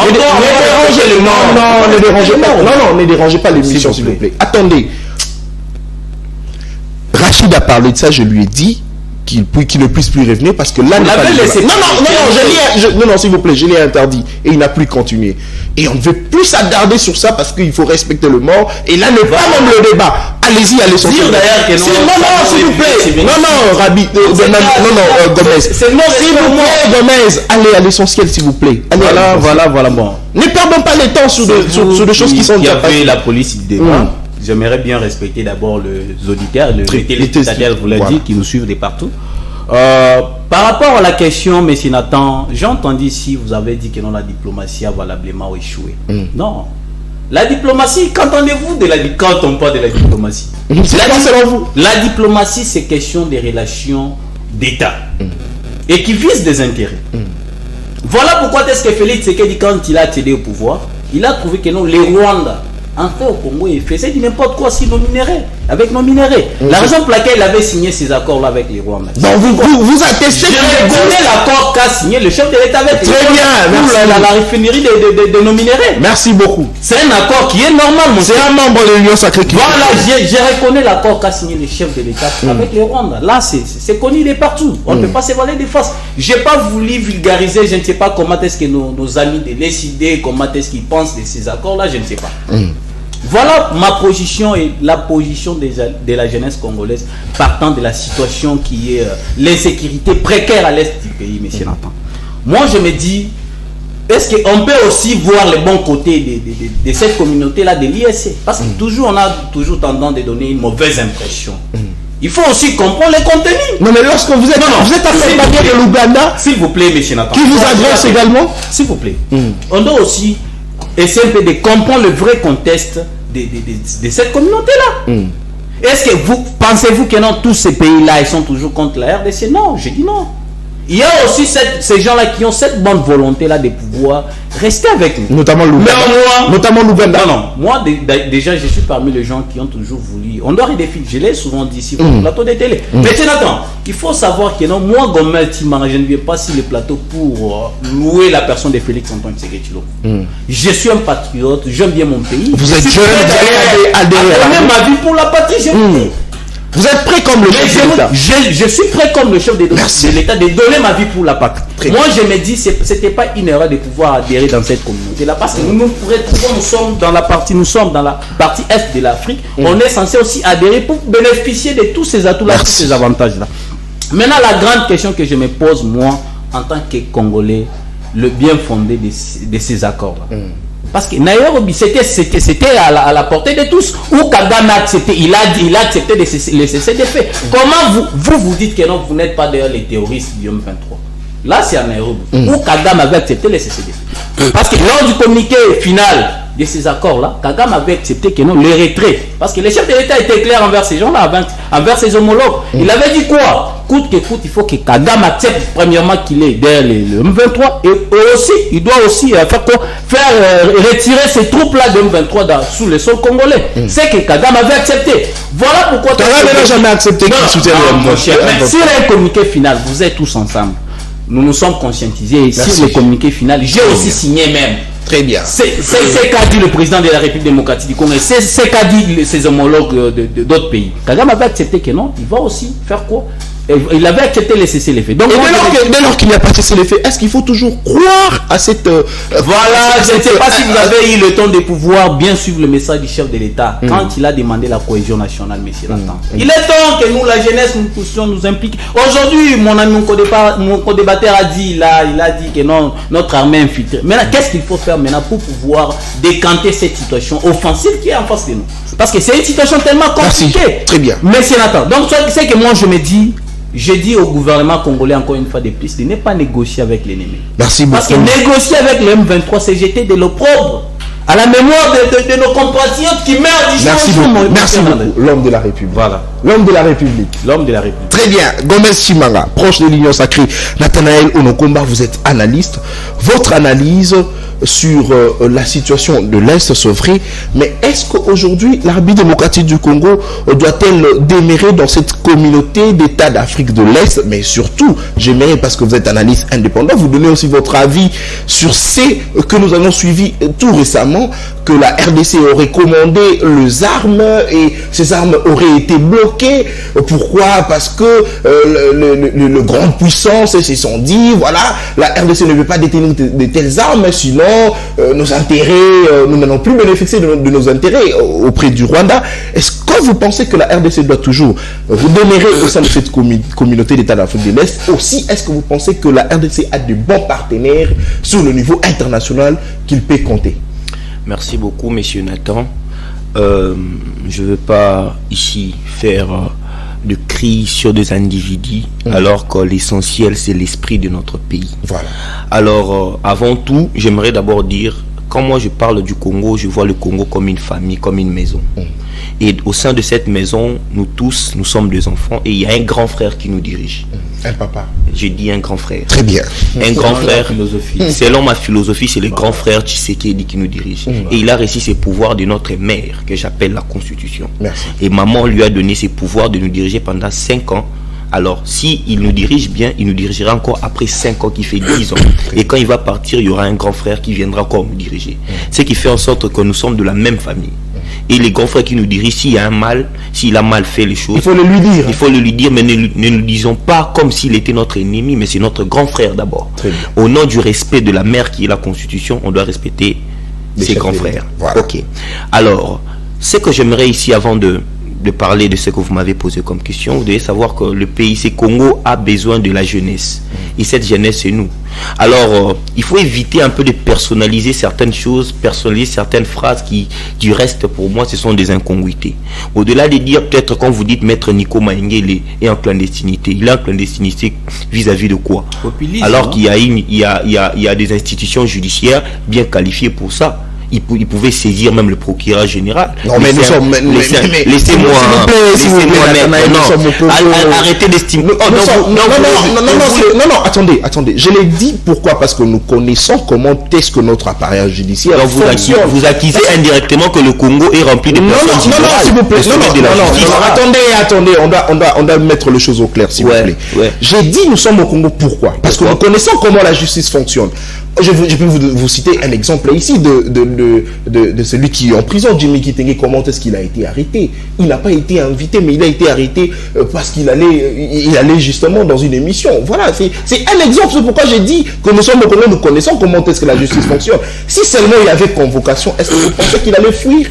Ne dérangez pas l'émission, s'il vous plaît. Attendez. Rachid a parlé de ça, je lui ai dit qu'il ne puisse plus revenir parce que là... Non, s'il vous plaît, je l'ai interdit et il n'a plus continué. Et on ne veut plus s'attarder sur ça parce qu'il faut respecter le mort et là, ne pas même le débat. Allez-y, allez sur dire d'ailleurs que non, s'il vous plaît. Non, Rabi, Gomez. S'il vous plaît, Gomez, allez à l'essentiel, s'il vous plaît. Voilà, bon. Ne perdons pas le temps sur des choses qui sont déjà passées. La police du débat. J'aimerais bien respecter d'abord les auditeurs, les téléspectateurs, vous l'avez dit, qui nous suivent de partout. Par rapport à la question, M. Nathan, j'ai entendu ici, vous avez dit que non, la diplomatie a valablement échoué. Non. La diplomatie, qu'entendez-vous quand on parle de la diplomatie? La diplomatie, c'est question des relations d'État et qui vise des intérêts. Voilà pourquoi est-ce que Félix Tshisekedi, quand il a accédé au pouvoir, il a trouvé que non, les Rwandais, en fait, au Congo, il faisait du n'importe quoi avec nos minéraux. La raison pour laquelle il avait signé ces accords-là avec les Rwandais. Donc vous attestez que je connais l'accord qu'a signé le chef de l'État avec les Rwandais. Très bien, merci. La raffinerie de nos minéraux. Merci beaucoup. C'est un accord qui est normal, mon C'est un membre de l'Union sacrée qui... Voilà, je reconnais l'accord qu'a signé le chef de l'État avec les Rwandais. Là, c'est connu de partout. On ne peut pas se voiler des faces. Je n'ai pas voulu vulgariser, je ne sais pas comment est-ce que nos amis de l'ESID, comment est-ce qu'ils pensent de ces accords-là, je ne sais pas. Voilà ma position et la position de la jeunesse congolaise partant de la situation qui est l'insécurité précaire à l'est du pays, M. Nathan. Moi, je me dis, est-ce qu'on peut aussi voir les bons côtés de cette communauté-là de l'ISC? Parce que on a toujours tendance de donner une mauvaise impression. Il faut aussi comprendre les contenus. Non, mais lorsque vous êtes accompagné de l'Ouganda, s'il vous plaît, M. Nathan, qui vous agresse également, s'il vous plaît, on doit aussi essayer de comprendre le vrai contexte de cette communauté-là. Est-ce que pensez-vous que non, tous ces pays-là, ils sont toujours contre la RDC? Non, je dis non. Il y a aussi ces gens-là qui ont cette bonne volonté-là de pouvoir rester avec nous. Notamment l'Ouganda. Non. Moi, déjà, je suis parmi les gens qui ont toujours voulu... On doit redéfinir. Je l'ai souvent dit ici sur le plateau de télé. Mais attends, il faut savoir que non, moi, Gomel Timara, je ne viens pas sur le plateau pour louer la personne de Félix Antoine Tshisekedi Tshilombo. Je suis un patriote, j'aime bien mon pays. Vous êtes jeune, vous allez adhérer ma vie pour la patrie, je vous dis. Vous êtes prêt comme le chef de l'État? Je suis prêt comme le chef de l'État de donner ma vie pour la patrie. Moi, je me dis, c'était pas une erreur de pouvoir adhérer dans cette communauté-là, parce que nous sommes dans la partie est de l'Afrique. On est censé aussi adhérer pour bénéficier de tous ces atouts-là, tous ces avantages-là. Maintenant, la grande question que je me pose, moi, en tant que Congolais, le bien fondé de ces accords-là. Parce que Nairobi, c'était à la portée de tous. Ou Kagame a accepté, il a accepté les cessez-le-feu. Comment vous dites que non, vous n'êtes pas derrière les terroristes du M23? Là, c'est à Nairobi. Où Kagame avait accepté les cessez-le-feu. Parce que lors du communiqué final de ces accords-là, Kagame avait accepté que non, le retrait. Parce que le chef de l'État était clair envers ces gens-là, envers ses homologues. Il avait dit quoi? Coûte que coûte, il faut que Kagame accepte premièrement qu'il est derrière le M23 et aussi, il doit aussi faire quoi? Faire retirer ces troupes-là de M23 sous le sol congolais. C'est que Kagame avait accepté. Voilà pourquoi... Kagame n'a jamais accepté qu'il soutienne le M23. S'il y a un communiqué final, vous êtes tous ensemble. Nous nous sommes conscientisés. Sur le communiqué final, j'ai aussi signé même. Très bien. C'est qu'a dit le président de la République démocratique du Congo, c'est qu'a dit ses homologues d'autres pays. Kagame avait accepté que non, il va aussi faire quoi? Il avait accepté les cessez-le-feu. Donc, dès lors qu'il n'y a pas cessez-le-feu, est-ce qu'il faut toujours croire à cette... voilà, je ne sais pas si vous avez eu le temps de pouvoir bien suivre le message du chef de l'État quand il a demandé la cohésion nationale, monsieur Nathan. Il est temps que nous, la jeunesse, nous puissions nous impliquer. Aujourd'hui, mon co-débatteur a dit, il a dit que non, notre armée est infiltrée. Maintenant, qu'est-ce qu'il faut faire maintenant pour pouvoir décanter cette situation offensive qui est en face de nous? Parce que c'est une situation tellement compliquée. Merci. Très bien. Monsieur Nathan, donc c'est que moi je me dis, je dis au gouvernement congolais encore une fois de plus de ne pas négocier avec l'ennemi. Merci beaucoup. Parce que négocier avec le M23, c'est jeter de l'opprobre à la mémoire de nos compatriotes qui meurent du Merci beaucoup. Merci beaucoup. L'homme de la République. Voilà. L'homme de la République. L'homme de la République. Très bien. Gomez Chimanga, proche de l'Union sacrée. Nathanaël Onokomba, vous êtes analyste. Votre analyse sur la situation de l'Est, c'est vrai. Mais est-ce qu'aujourd'hui, la République démocratique du Congo doit-elle demeurer dans cette communauté d'États d'Afrique de l'Est? Mais surtout, j'aimerais, parce que vous êtes analyste indépendant, vous donner aussi votre avis sur ce que nous avons suivi tout récemment, que la RDC aurait commandé les armes et ces armes auraient été bloquées. Pourquoi? Parce que le grande puissance se sont dit, voilà, la RDC ne veut pas détenir de telles armes, sinon nos intérêts, nous n'allons plus bénéficier de nos intérêts auprès du Rwanda. Est-ce que vous pensez que la RDC doit toujours vous demeurer au sein de cette communauté d'États d'Afrique de l'Est? Aussi, est-ce que vous pensez que la RDC a de bons partenaires sur le niveau international qu'il peut compter? Merci beaucoup, monsieur Nathan. Je ne veux pas ici faire de cris sur des individus, alors que l'essentiel, c'est l'esprit de notre pays. Voilà. Alors, avant tout, j'aimerais d'abord dire, quand moi je parle du Congo, je vois le Congo comme une famille, comme une maison. Et au sein de cette maison, nous tous, nous sommes des enfants et il y a un grand frère qui nous dirige. Un papa. J'ai dit un grand frère. Très bien. Un grand frère. Selon ma philosophie, c'est le grand frère Tshisekedi qui nous dirige. Et il a reçu ses pouvoirs de notre mère, que j'appelle la Constitution. Merci. Et maman lui a donné ses pouvoirs de nous diriger pendant 5 ans. Alors, s'il nous dirige bien, il nous dirigera encore après 5 ans, qui fait 10 ans. Et quand il va partir, il y aura un grand frère qui viendra encore nous diriger. Ce qui fait en sorte que nous sommes de la même famille. Et les grands frères qui nous dirigent, s'il y a un mal, s'il a mal fait les choses, il faut le lui dire. Il faut le lui dire, mais ne nous disons pas comme s'il était notre ennemi, mais c'est notre grand frère d'abord. Au nom du respect de la mère qui est la Constitution, on doit respecter ses grands frères. Voilà. Ok. Alors, ce que j'aimerais ici, avant de parler de ce que vous m'avez posé comme question, vous devez savoir que le pays, c'est Congo, a besoin de la jeunesse. Et cette jeunesse, c'est nous. Alors, il faut éviter un peu de personnaliser certaines choses, personnaliser certaines phrases qui restent pour moi, ce sont des incongruités. Au-delà de dire, peut-être quand vous dites Maître Nico Maïngele est en clandestinité, il est en clandestinité vis-à-vis de quoi? Populisme, alors qu'il y a des institutions judiciaires bien qualifiées pour ça. Il pouvait saisir même le procureur général. Non, mais nous sommes... Laissez-moi... Arrêtez d'estimer... Non, attendez. Je l'ai dit, pourquoi? Parce que nous connaissons comment est-ce que notre appareil judiciaire fonctionne. Vous accusez indirectement que le Congo est rempli de personnes non, s'il vous plaît. Attendez, on doit mettre les choses au clair, s'il vous plaît. J'ai dit, nous sommes au Congo, pourquoi? Parce que nous connaissons comment la justice fonctionne. Je peux vous citer un exemple ici de celui qui est en prison, Jimmy Kitenge. Comment est-ce qu'il a été arrêté? Il n'a pas été invité, mais il a été arrêté parce qu'il allait justement dans une émission. Voilà, c'est un exemple. C'est pourquoi j'ai dit que nous sommes au Congo, nous connaissons comment est-ce que la justice fonctionne. Si seulement il avait convocation, est-ce que vous pensez qu'il allait fuir?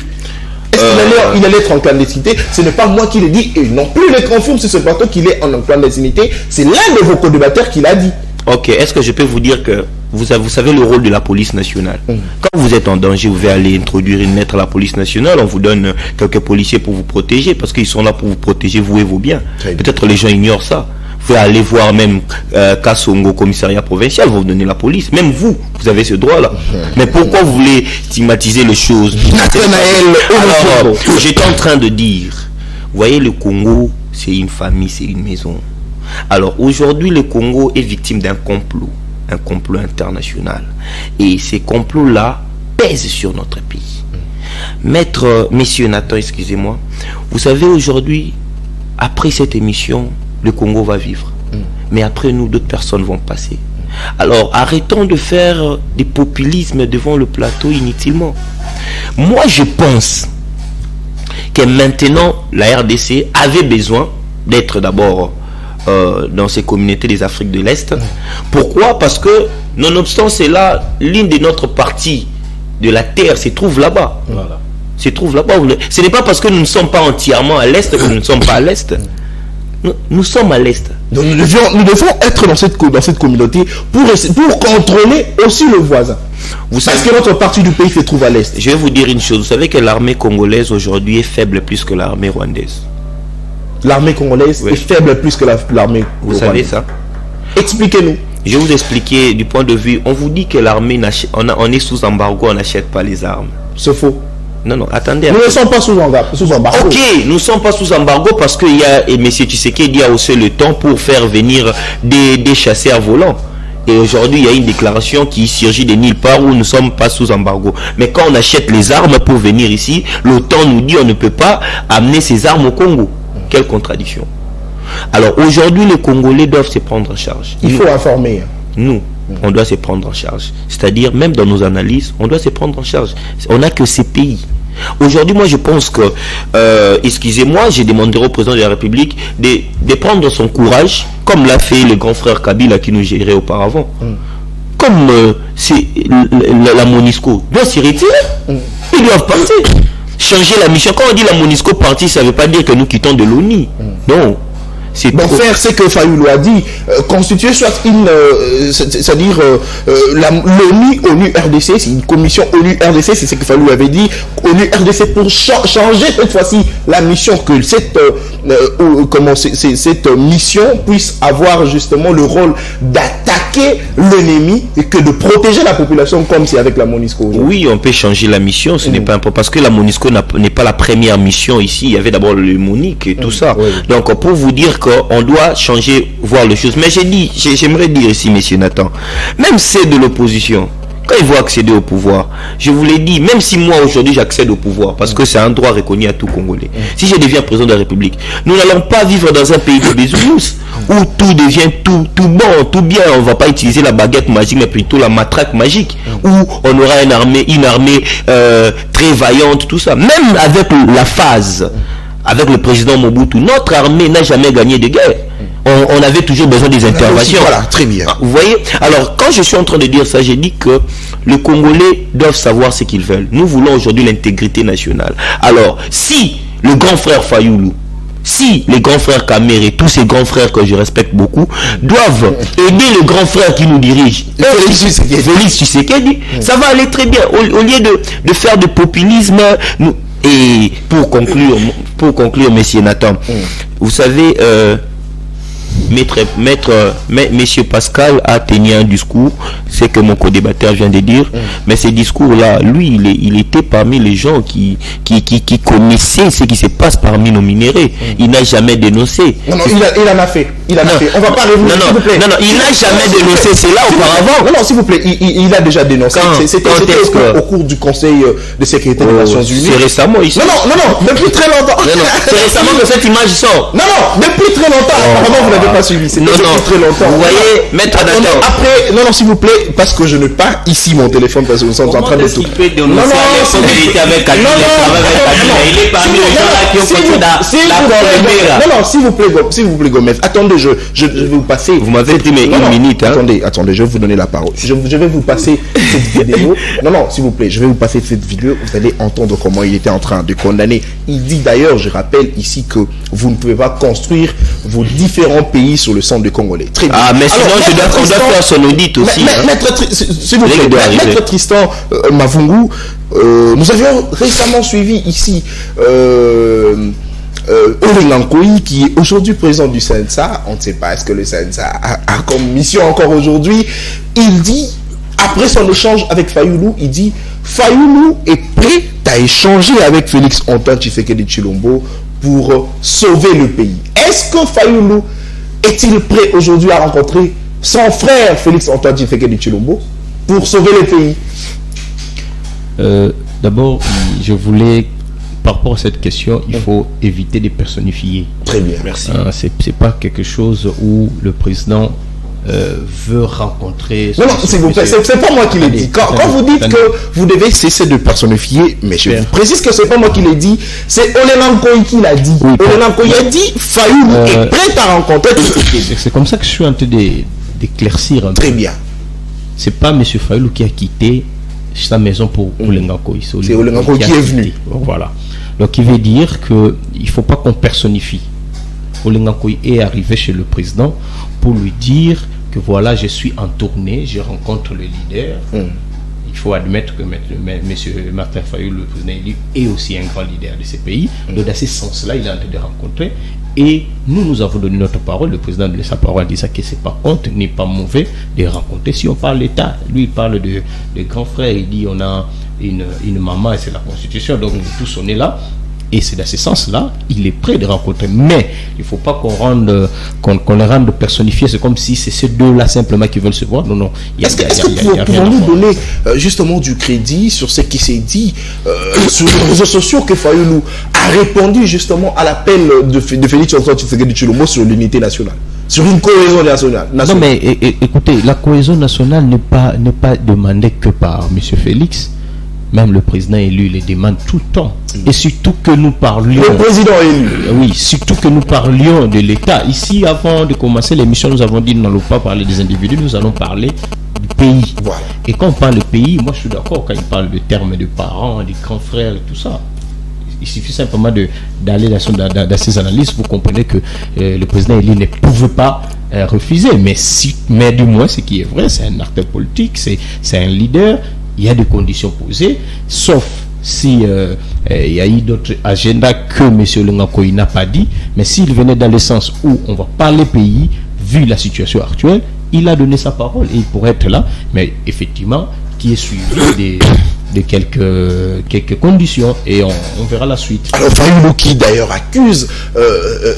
Est-ce qu'il allait être en clandestinité? Ce n'est pas moi qui l'ai dit, et non plus les confirme sur ce plateau qu'il est en clandestinité. C'est l'un de vos co-débatteurs qui l'a dit. Ok, est-ce que je peux vous dire que vous savez le rôle de la police nationale. Quand vous êtes en danger, vous pouvez aller introduire une lettre à la police nationale, on vous donne quelques policiers pour vous protéger, parce qu'ils sont là pour vous protéger, vous et vos biens. Peut-être les gens ignorent ça. Vous pouvez aller voir même Kassongo, commissariat provincial, vous donnez la police. Même vous avez ce droit-là. Mais pourquoi vous voulez stigmatiser les choses? Alors, j'étais en train de dire, vous voyez, le Congo, c'est une famille, c'est une maison. Alors aujourd'hui, le Congo est victime d'un complot international. Et ces complots-là pèsent sur notre pays. Messieurs Nathan, excusez-moi, vous savez, aujourd'hui, après cette émission, le Congo va vivre. Mais après nous, d'autres personnes vont passer. Alors, arrêtons de faire des populismes devant le plateau inutilement. Moi, je pense que maintenant, la RDC avait besoin d'être d'abord dans ces communautés des Afriques de l'Est. Pourquoi? Parce que, nonobstant cela, l'une de notre partie de la terre se trouve là-bas. Voilà. Se trouve là-bas. Ce n'est pas parce que nous ne sommes pas entièrement à l'Est que nous ne sommes pas à l'Est. Nous sommes à l'Est. Donc nous devons être dans cette communauté pour contrôler aussi le voisin. Parce que notre partie du pays se trouve à l'Est. Je vais vous dire une chose. Vous savez que l'armée congolaise aujourd'hui est faible plus que l'armée rwandaise. L'armée congolaise est faible plus que l'armée rwandaise. Vous savez ça? Expliquez-nous. Je vais vous expliquer du point de vue. On vous dit que l'armée, on est sous embargo, on n'achète pas les armes. C'est faux. Non, attendez. Nous ne sommes pas sous embargo. Ok, nous ne sommes pas sous embargo parce qu'il y a, et M. Tshisekedi a aussi le temps pour faire venir des chasseurs volants. Et aujourd'hui, il y a une déclaration qui surgit de nulle part où nous ne sommes pas sous embargo. Mais quand on achète les armes pour venir ici, l'OTAN nous dit on ne peut pas amener ces armes au Congo. Quelle contradiction. Alors aujourd'hui, les Congolais doivent se prendre en charge. Il faut informer. Nous, on doit se prendre en charge. C'est-à-dire, même dans nos analyses, on doit se prendre en charge. On n'a que ces pays. Aujourd'hui, moi, je pense que, excusez-moi, j'ai demandé au président de la République de prendre son courage, comme l'a fait le grand frère Kabila qui nous gérait auparavant. Comme c'est la MONUSCO doit s'y retirer. Ils doivent partir. Changer la mission. Quand on dit la MONUSCO partir, ça ne veut pas dire que nous quittons de l'ONU. Non. Donc faire ce que Fayoulou a dit, constituer soit une, c'est-à-dire l'ONU, ONU-RDC, c'est une commission ONU-RDC, c'est ce que Fayoulou avait dit, ONU-RDC pour changer cette fois-ci la mission, que cette mission puisse avoir justement le rôle d'attaquer l'ennemi et que de protéger la population comme c'est avec la MONUSCO. Oui, on peut changer la mission, ce n'est pas important, parce que la MONUSCO n'est pas la première mission ici, il y avait d'abord le MONUC et tout ça. Donc pour vous dire qu'on doit changer, voir les choses. Mais j'aimerais dire ici, messieurs Nathan, même ceux de l'opposition, quand ils vont accéder au pouvoir, je vous l'ai dit, même si moi aujourd'hui j'accède au pouvoir, parce que c'est un droit reconnu à tout Congolais, si je deviens président de la République, nous n'allons pas vivre dans un pays de bisounours, où tout devient tout bon, tout bien. On ne va pas utiliser la baguette magique, mais plutôt la matraque magique, où on aura une armée très vaillante, tout ça. Même avec la phase, avec le président Mobutu, notre armée n'a jamais gagné de guerre. On avait toujours besoin des interventions. Voilà, très bien. Vous voyez? Alors, quand je suis en train de dire ça, j'ai dit que les Congolais doivent savoir ce qu'ils veulent. Nous voulons aujourd'hui l'intégrité nationale. Alors, si le grand frère Fayoulou, si les grands frères Kamere, tous ces grands frères que je respecte beaucoup, doivent aider le grand frère qui nous dirige, Félix Tshisekedi, ça va aller très bien. Au lieu de faire du populisme, et pour conclure, messieurs Nathan, vous savez, Monsieur Pascal a tenu un discours, c'est que mon co-débatteur vient de dire, mais ce discours-là, lui, il était parmi les gens qui connaissaient ce qui se passe parmi nos minéraux. Il n'a jamais dénoncé. Non, il en a fait. On va pas revenir, s'il vous plaît. Non, il n'a jamais dénoncé cela auparavant. Non, s'il vous plaît, il a déjà dénoncé. C'était au cours du Conseil de sécurité des Nations Unies. C'est récemment ici. Non, depuis très longtemps. C'est récemment que cette image sort. Non, depuis très longtemps. Apparemment, vous n'avez n'avez pas suivi. C'était très longtemps. Vous voyez, maître Nathan. Après, non, s'il vous plaît, parce que je n'ai pas ici mon téléphone, parce que nous sommes en train de tout. Il peut dénoncer il est parmi les gens là qui ont continué Non, s'il vous plaît, Gomez. Attendez, je vais vous passer. Vous m'avez dit, mais une minute. Attendez, je vais vous donner la parole. Je vais vous passer cette vidéo. Non, s'il vous plaît, je vais vous passer cette vidéo. Vous allez entendre comment il était en train de condamner. Il dit d'ailleurs, je rappelle ici que vous ne pouvez pas construire vos différents pays sur le sang de Congolais. Très bien. Ah, mais sinon, on doit faire son audit aussi. Maître Tristan Mavungu, nous avions récemment suivi ici Olengankoï, qui est aujourd'hui président du CNSA. On ne sait pas est-ce que le CNSA a comme mission encore aujourd'hui. Il dit, après son échange avec Fayoulou, il dit Fayoulou est prêt à échanger avec Félix Antoine Tshisekedi Tshilombo pour sauver le pays. Est-ce que Fayoulou est-il prêt aujourd'hui à rencontrer son frère Félix Antoine Tshisekedi Tshilombo pour sauver le pays? D'abord, je voulais, par rapport à cette question, il faut éviter de personnifier. Très bien, merci. C'est pas quelque chose où le président veut rencontrer... Non, s'il vous plaît, c'est pas moi qui l'ai dit. Quand vous dites que vous devez cesser de personnifier, mais je vous précise que c'est pas moi qui l'ai dit, c'est Olengankoï qui l'a dit. Olengankoï a dit Fayoulou est prêt à rencontrer... C'est comme ça que je suis en train d'éclaircir un peu. Très bien. C'est pas M. Fayoulou qui a quitté sa maison pour Olengankoï. C'est Olengankoï qui est venu. Voilà. Donc il veut dire qu'il ne faut pas qu'on personnifie. Olengankoï est arrivé chez le président pour lui dire que voilà, je suis en tournée, je rencontre le leader. Il faut admettre que M. Martin Fayoulou, le président élu, est aussi un grand leader de ce pays. Donc dans ce sens-là, il est en train de rencontrer. Et nous avons donné notre parole. Le président de sa parole dit ça, que c'est pas honte ni pas mauvais de rencontrer. Si on parle d'État, lui il parle de grands frères, il dit on a une maman et c'est la Constitution, donc tous on est là. Et c'est dans ce sens-là, il est prêt de rencontrer. Mais il ne faut pas qu'on les rende personnifiés. C'est comme si c'est ces deux-là simplement qui veulent se voir. Non. Est-ce que pouvons-nous donner justement du crédit sur ce qui s'est dit sur les réseaux sociaux que Fayoulou a répondu justement à l'appel de Félix Antoine Tshisekedi Tshilombo sur l'unité nationale, sur une cohésion nationale. Non, mais écoutez, la cohésion nationale n'est pas demandée que par M. Félix. Même le président élu les demande tout le temps. Et surtout que nous parlions... Le président élu. Oui, surtout que nous parlions de l'État. Ici, avant de commencer l'émission, nous avons dit nous n'allons pas parler des individus, nous allons parler du pays. Voilà. Et quand on parle de pays, moi je suis d'accord quand il parle de termes de parents, des grands frères et tout ça. Il suffit simplement d'aller dans ces analyses. Vous comprenez que le président élu ne pouvait pas refuser. Mais du moins, ce qui est vrai, c'est un acteur politique, c'est un leader. Il y a des conditions posées, sauf si il y a eu d'autres agendas que M. Olengankoï n'a pas dit. Mais s'il venait dans le sens où on va parler pays, vu la situation actuelle, il a donné sa parole et il pourrait être là. Mais effectivement, qui est suivi de quelques conditions et on verra la suite. Alors Fayoulou qui d'ailleurs accuse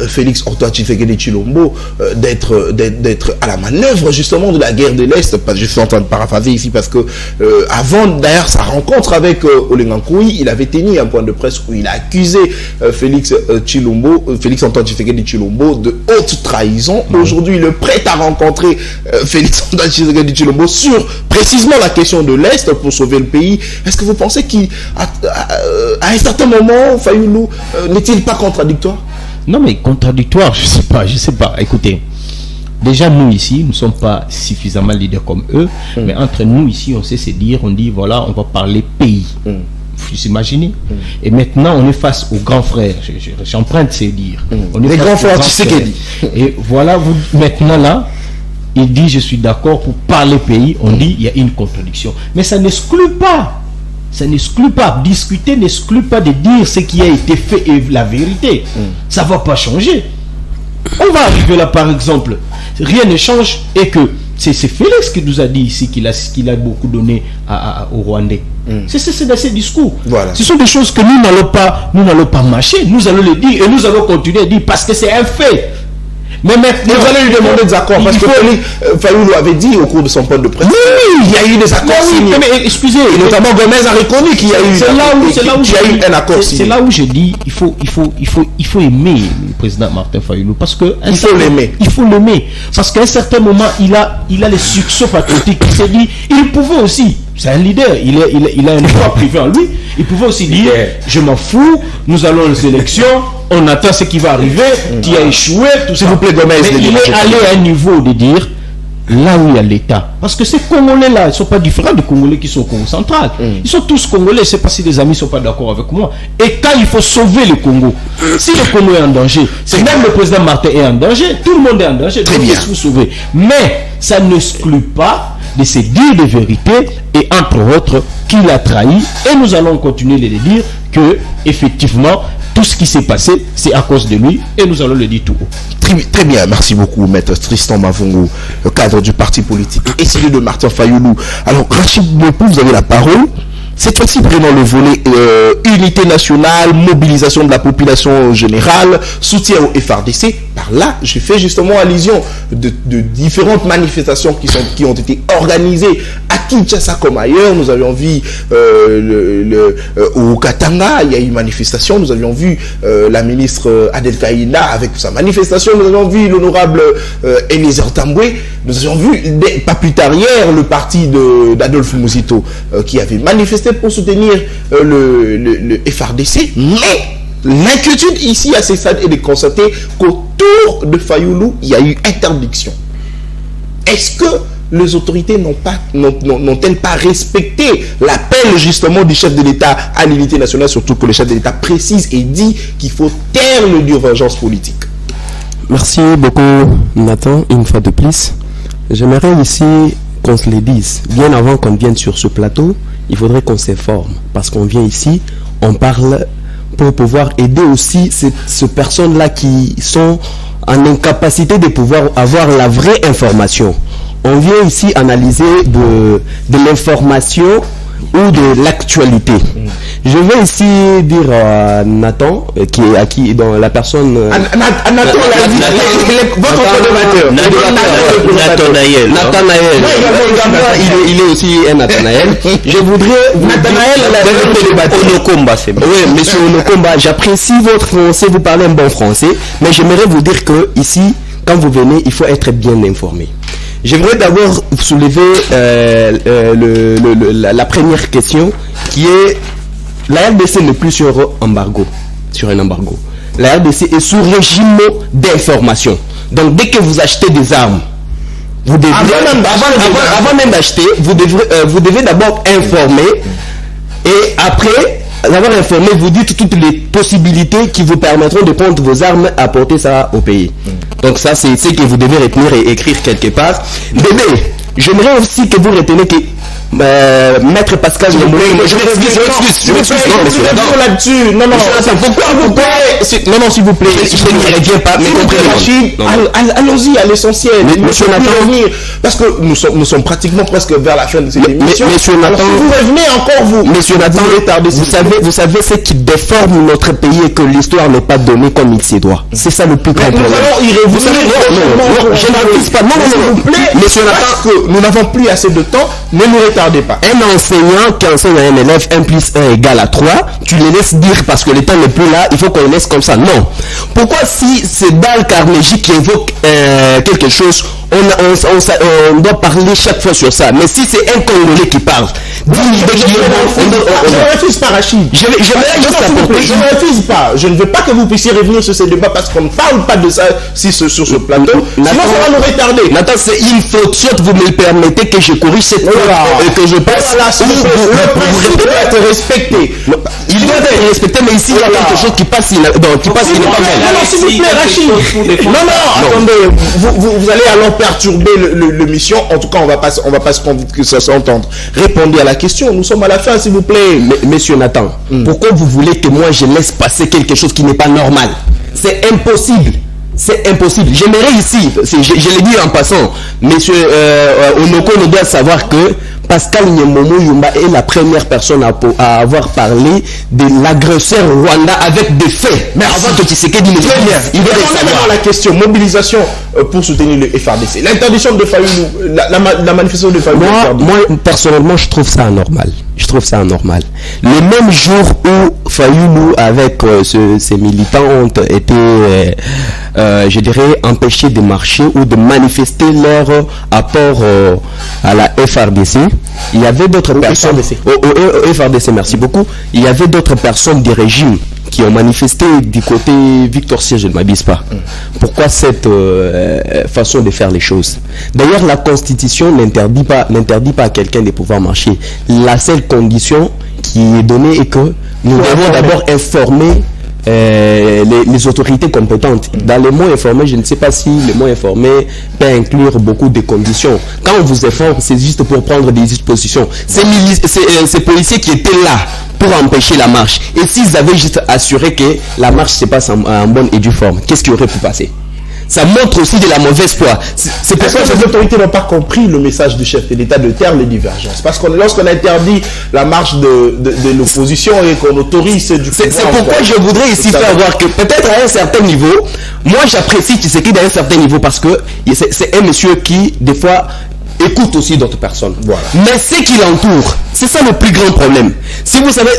Félix Antoine Tshisekedi Tshilombo d'être à la manœuvre justement de la guerre de l'Est. Je suis en train de paraphraser ici parce que avant d'ailleurs sa rencontre avec Olengankoï, il avait tenu un point de presse où il a accusé Félix Antoine Tshisekedi Tshilombo de haute trahison. Aujourd'hui, il est prêt à rencontrer Félix Antoine Tshisekedi Tshilombo sur précisément la question de l'Est pour sauver le pays. Est-ce que vous pensez qu'à un certain moment, Fayoulou n'est-il pas contradictoire? Non, mais contradictoire, je sais pas. Écoutez, déjà nous ici, nous ne sommes pas suffisamment leaders comme eux, mais entre nous ici, on sait se dire, on dit voilà, on va parler pays. Vous imaginez? Et maintenant, on est face aux grands frères. J'emprunte ces dire. Les grands frères Tshisekedi. Et voilà, maintenant là, il dit je suis d'accord pour parler pays. On dit il y a une contradiction. Mais ça n'exclut pas. Ça n'exclut pas. Discuter n'exclut pas de dire ce qui a été fait et la vérité. Ça ne va pas changer. On va arriver là par exemple. Rien ne change et que c'est Félix qui nous a dit ici qu'il a beaucoup donné aux Rwandais. C'est dans ces discours. Voilà. Ce sont des choses que nous n'allons pas mâcher. Nous allons le dire et nous allons continuer à dire parce que c'est un fait. Mais vous allez lui demander des accords parce que Fayoulou avait dit au cours de son point de presse. Oui, il y a eu des accords signés. Mais excusez, et notamment Gomez a reconnu qu'il y a eu un accord signé. C'est là où je dis il faut aimer le président Martin Fayoulou parce que il faut l'aimer parce qu'à un certain moment il a les succès patriotiques. Il s'est dit il pouvait aussi, c'est un leader, il a un droit privé en lui, il pouvait aussi dire je m'en fous, nous allons aux élections, on attend ce qui va arriver, qui a échoué, tout ça. S'il vous plaît, Gomez. Mais il est allé à un niveau de dire là où il y a l'État. Parce que ces Congolais-là, ils ne sont pas différents des Congolais qui sont au Congo central. Ils sont tous Congolais. Je ne sais pas si les amis ne sont pas d'accord avec moi. Et quand il faut sauver le Congo, si le Congo est en danger, c'est même le président Martin est en danger, tout le monde est en danger. Très bien. Il faut sauver. Mais ça n'exclut pas de se dire des vérités et entre autres qu'il a trahi. Et nous allons continuer de le dire que effectivement tout ce qui s'est passé, c'est à cause de lui et nous allons le dire tout haut. Très bien, merci beaucoup, maître Tristan Mavungo, le cadre du parti politique et celui de Martin Fayoulou. Alors, Rachid Bopou, vous avez la parole. Cette fois-ci, prenons le volet unité nationale, mobilisation de la population générale, soutien au FRDC. Par là, je fais justement allusion de différentes manifestations qui ont été organisées à Kinshasa comme ailleurs. Nous avions vu au Katanga, il y a eu une manifestation. Nous avions vu la ministre Adel Kaïna avec sa manifestation. Nous avions vu l'honorable Eliezer Tamboué. Nous avions vu, pas plus tard hier, le parti d'Adolphe Mouzito qui avait manifesté pour soutenir le FRDC, mais l'inquiétude ici à ces stades est de constater qu'autour de Fayoulou, il y a eu interdiction. Est-ce que les autorités n'ont-elles pas respecté l'appel justement du chef de l'État à l'unité nationale, surtout que le chef de l'État précise et dit qu'il faut taire le divergence politique? Merci beaucoup Nathan, une fois de plus. J'aimerais ici qu'on se le dise, bien avant qu'on vienne sur ce plateau, il faudrait qu'on s'informe, parce qu'on vient ici, on parle pour pouvoir aider aussi ces personnes-là qui sont en incapacité de pouvoir avoir la vraie information. On vient ici analyser de l'information ou de l'actualité. Je vais ici dire à Nathan, qui dans la personne... Nathan, votre coordonnateur. Nathanaël. Il est aussi un Nathanaël. Je voudrais... Nathanaël, Onokomba, c'est bon. Oui, monsieur Onokomba, j'apprécie votre français, vous parlez un bon français, mais j'aimerais vous dire que ici, quand vous venez, il faut être bien informé. J'aimerais d'abord soulever la première question qui est la RDC n'est plus sur un embargo. La RDC est sous régime d'information. Donc dès que vous achetez des armes, vous devez, avant même d'acheter, vous devez d'abord informer et après avoir informé, vous dites toutes les possibilités qui vous permettront de prendre vos armes, apporter ça au pays. Donc ça, c'est ce que vous devez retenir et écrire quelque part. Bébé, j'aimerais aussi que vous reteniez que Maître Pascal, je m'excuse. Non, s'il vous plaît, je ne reviens pas. Allons-y à l'essentiel. Monsieur Nathan, parce que nous sommes pratiquement presque vers la fin de cette émission. Monsieur Nathan, vous revenez encore vous. Monsieur Nathan, vous savez ce qui déforme notre pays et que l'histoire n'est pas donnée comme il se doit. C'est ça le plus grand problème. Nous allons y revenir. Je n'accuse pas. Non, s'il vous plaît. Monsieur Nathan, parce que nous n'avons plus assez de temps, ne nous retardez pas. Un enseignant qui enseigne à un élève 1 plus 1 égale à 3, tu les laisses dire parce que le temps n'est plus là, il faut qu'on le laisse comme ça. Non. Pourquoi si c'est Dale Carnegie qui évoque quelque chose, on doit parler chaque fois sur ça. Mais si c'est un Congolais qui parle, je ne refuse pas, Rachid. Je ne refuse pas. Je ne veux pas que vous puissiez revenir sur ce débat parce qu'on ne parle pas de ça sur ce plateau. Sinon, ça va nous retarder. Nathan, c'est une faute. Soit vous me le permettez que je corrige cette faute et que je passe. Le principe doit être respecté. Il doit être respecté, mais ici, il y a quelque chose qui passe, qui n'est pas vrai. Non, s'il vous plaît, Rachid. Non, attendez. Vous allez alors perturber l'émission. En tout cas, on va pas que ça s'entende. Répondez à la question. Nous sommes à la fin, s'il vous plaît. Monsieur Nathan, pourquoi vous voulez que moi je laisse passer quelque chose qui n'est pas normal? C'est impossible. C'est impossible. J'aimerais ici, je l'ai dit en passant, monsieur Onoko doit savoir que Pascal Nyemomo Yumba est la première personne à avoir parlé de l'agresseur Rwanda avec des faits. Merci. Avant que Tshisekedi ne Très bien. il On a la question mobilisation pour soutenir le FRDC. L'interdiction de Fayoulou, la manifestation de Fayoulou. Moi, personnellement, je trouve ça anormal. Le même jour où Fayoulou avec ses militants ont été, je dirais, empêchés de marcher ou de manifester leur apport à la FRDC, il y avait d'autres personnes au FRDC, merci beaucoup. Il y avait d'autres personnes du régime qui ont manifesté du côté Victor Siege, je ne m'abuse pas. Pourquoi cette façon de faire les choses? D'ailleurs, la Constitution n'interdit pas à quelqu'un de pouvoir marcher. La seule condition qui est donnée est que nous devons d'abord informer les autorités compétentes. Dans les mots informés, je ne sais pas si le mot informé peut inclure beaucoup de conditions. Quand on vous informe, c'est juste pour prendre des dispositions. Ces policiers qui étaient là pour empêcher la marche, et s'ils avaient juste assuré que la marche se passe en bonne et due forme, qu'est-ce qui aurait pu passer? Ça montre aussi de la mauvaise foi. C'est pourquoi les autorités n'ont pas compris le message du chef de l'État de taire les divergences. Parce que lorsqu'on interdit la marche de l'opposition et qu'on autorise du pouvoir... C'est pourquoi je voudrais ici faire voir que peut-être à un certain niveau, moi j'apprécie Tshisekedi à un certain niveau parce que c'est un monsieur qui, des fois, écoute aussi d'autres personnes. Voilà. Mais ce qui l'entoure, c'est ça le plus grand problème. Si vous savez,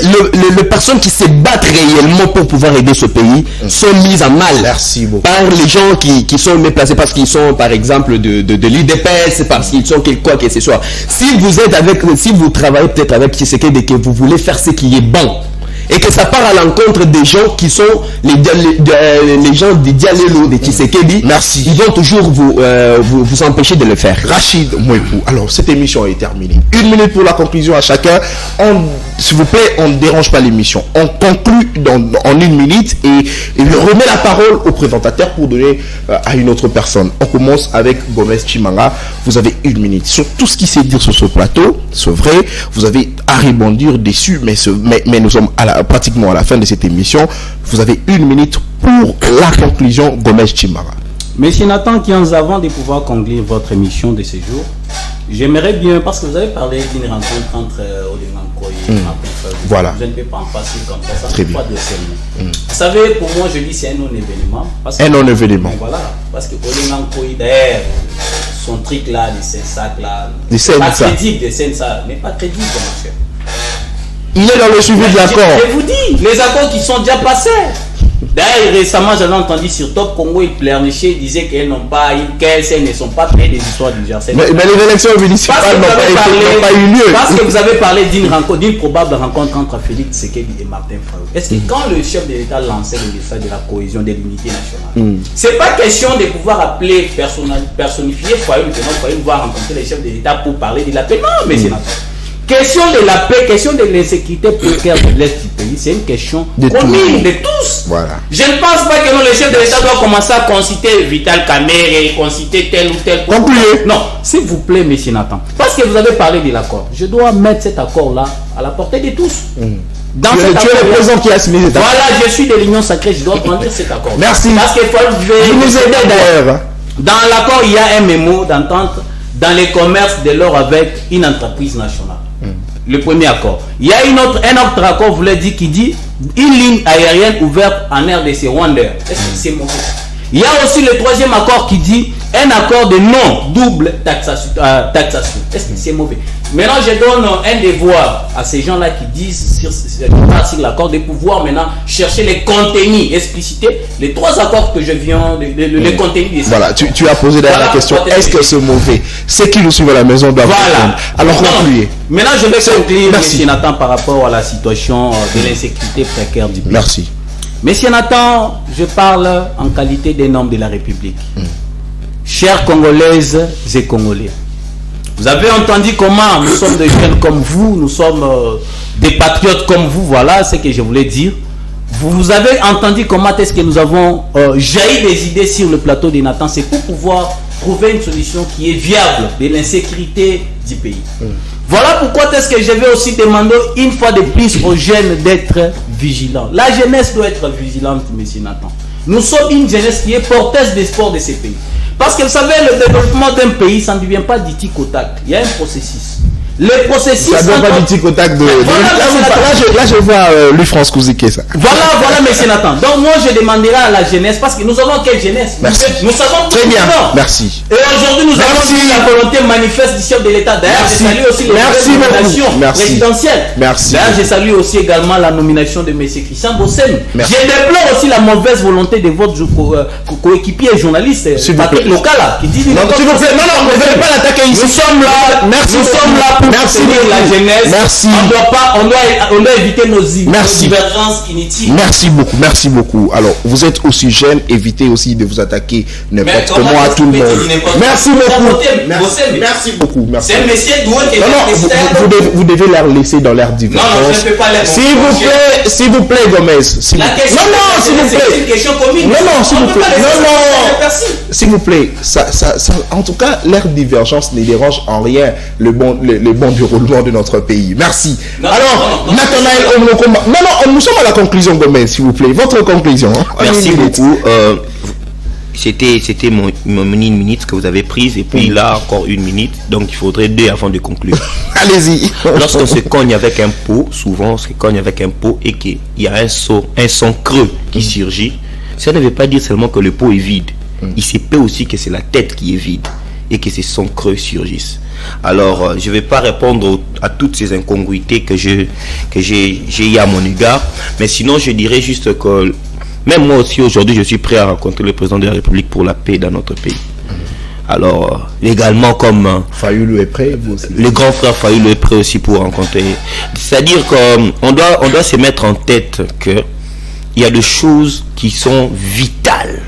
les personnes qui se battent réellement pour pouvoir aider ce pays sont mises à mal. Merci beaucoup. Par les gens qui sont mieux placés parce qu'ils sont, par exemple, de l'IDPS, parce qu'ils sont quoi que ce soit. Si vous travaillez peut-être avec Tshisekedi et que vous voulez faire ce qui est bon, et que ça part à l'encontre des gens qui sont les gens des Dialelo, des Tshisekedi. Merci. Ils vont toujours vous empêcher de le faire. Rachid Mouepou. Alors, cette émission est terminée. 1 minute pour la conclusion à chacun. S'il vous plaît, on ne dérange pas l'émission. On conclut en 1 minute et il remet la parole au présentateur pour donner à une autre personne. On commence avec Gomez Chimanga. Vous avez 1 minute. Sur tout ce qui s'est dit sur ce plateau, c'est vrai, vous avez à rebondir dessus, mais nous sommes pratiquement à la fin de cette émission. Vous avez 1 minute pour la conclusion, Gomez Chimanga. Monsieur Nathan Kianz, avant de pouvoir conclure votre émission de ce jour, j'aimerais bien, parce que vous avez parlé d'une rencontre entre Olenganko et Martin Fayulu. Voilà. Je ne peux pas en passer comme ça. Très bien. Pas de sérieux. Vous savez, pour moi, je dis c'est un non-événement. Un non-événement. Voilà. Parce que Olenganko, d'ailleurs, son truc là, de ces sacs là, pas crédible, de ces sacs, mais pas crédible, monsieur. Il est dans le suivi de l'accord. Je vous dis, les accords qui sont déjà passés. D'ailleurs, récemment, j'avais entendu sur Top Congo, ils pleurnichaient, ils disaient qu'elles ne sont pas payées des histoires du GRC. Mais les élections municipales n'ont pas eu lieu. Parce que vous avez parlé d'une probable rencontre entre Félix Tshisekedi et Martin Fayulu. Est-ce que quand le chef de l'État lançait le message de la cohésion, de l'unité nationale, c'est pas question de pouvoir appeler, personnifier Fayulu, que non, Fayulu va rencontrer les chefs de l'État pour parler de la paix. Non, mais c'est notre question de la paix, question de l'insécurité précaire de l'Est du pays, c'est une question commune de tous. Voilà. Je ne pense pas que le chef de l'État doit commencer à conciter Vital Kamerhe et conciter tel ou tel. Concluez. Non, s'il vous plaît, monsieur Nathan, parce que vous avez parlé de l'accord, je dois mettre cet accord-là à la portée de tous. Tu es le président qui a signé cet accord. Voilà, je suis de l'Union sacrée, je dois prendre cet accord. Merci. Parce qu'il faut vous nous aidez d'ailleurs. Dans l'accord, il y a un mémo d'entente dans les commerces de l'or avec une entreprise nationale. Le premier accord. Il y a un autre accord, vous l'avez dit, qui dit une ligne aérienne ouverte en RDC, Wonder. Est-ce que c'est mauvais? Il y a aussi le troisième accord qui dit un accord de non-double taxation. Est-ce que c'est mauvais? Maintenant, je donne un devoir à ces gens-là qui disent sur l'accord de pouvoir maintenant chercher les contenus, expliciter les 3 accords que je viens de les contenus. Voilà, tu as posé d'ailleurs la question, est-ce que c'est mauvais? Ceux qui nous suivent à la maison doivent répondre. Alors concluez. Maintenant, je vais conclure, monsieur Nathan, par rapport à la situation de l'insécurité précaire du pays. Merci. Monsieur Nathan, je parle en qualité d'un homme de la République. Chers Congolaises et Congolais, vous avez entendu comment nous sommes des jeunes comme vous, nous sommes des patriotes comme vous, voilà ce que je voulais dire. Vous avez entendu comment est-ce que nous avons jailli des idées sur le plateau de Nathan, c'est pour pouvoir trouver une solution qui est viable de l'insécurité du pays. Voilà pourquoi est-ce que je vais aussi demander une fois de plus aux jeunes d'être vigilants. La jeunesse doit être vigilante, monsieur Nathan. Nous sommes une jeunesse qui est porteuse d'espoir de ces pays. Parce que vous savez, le développement d'un pays, ça ne vient pas du tic au tac. Il y a un processus. Le processus... Ça doit pas du tic au tac de... Là, je vois Louis France Kouzike, ça. Voilà, monsieur Nathan. Donc, moi, je demanderai à la jeunesse, parce que nous avons quelle jeunesse? Merci. Nous savons Très tout bien. dedans. Merci. Et aujourd'hui, nous avons vu la volonté manifeste du chef de l'État. D'ailleurs, je salue aussi les nominations présidentielles. Merci. D'ailleurs, je salue aussi également la nomination de M. Christian Bossem. Merci. Je déplore aussi la mauvaise volonté de votre coéquipier et journaliste, Patrick Lokala, qui dit... Non, s'il vous plaît, non, vous ne devez pas l'attaquer ici. Nous sommes là, Merci. nous sommes là pour soutenir la jeunesse. Merci. On doit éviter nos divergences inutiles. Merci beaucoup. Alors, vous êtes aussi jeune, évitez aussi de vous attaquer n'importe comment à tout le monde. Merci beaucoup. C'est un monsieur doué qui est vous devez leur laisser dans l'air divergence. Non, je ne peux pas les S'il vous plaît, Gomez. La question, s'il vous plaît. C'est une question commune. Non, s'il vous plaît. S'il vous plaît. En tout cas, l'air divergence ne dérange en rien le bon déroulement de notre pays. Merci. Alors, Nathanaël Onokomba. Non, nous sommes à la conclusion, Gomez, s'il vous plaît. Votre conclusion. Merci beaucoup. C'était mon minute que vous avez prise, et puis là encore 1 minute, donc il faudrait 2 avant de conclure. Allez-y. Lorsqu'on se cogne avec un pot, souvent on se cogne avec un pot et qu'il y a un son creux qui surgit, ça ne veut pas dire seulement que le pot est vide. Il se peut aussi que c'est la tête qui est vide et que ces sons creux surgissent. Alors, je ne vais pas répondre à toutes ces incongruités que j'ai eu à mon égard, mais sinon je dirais juste que même moi aussi aujourd'hui je suis prêt à rencontrer le président de la République pour la paix dans notre pays. Alors, légalement, comme Fayoulou est prêt, vous aussi. Le grand frère Fayoulou est prêt aussi pour rencontrer. C'est-à-dire qu'on doit se mettre en tête que il y a des choses qui sont vitales,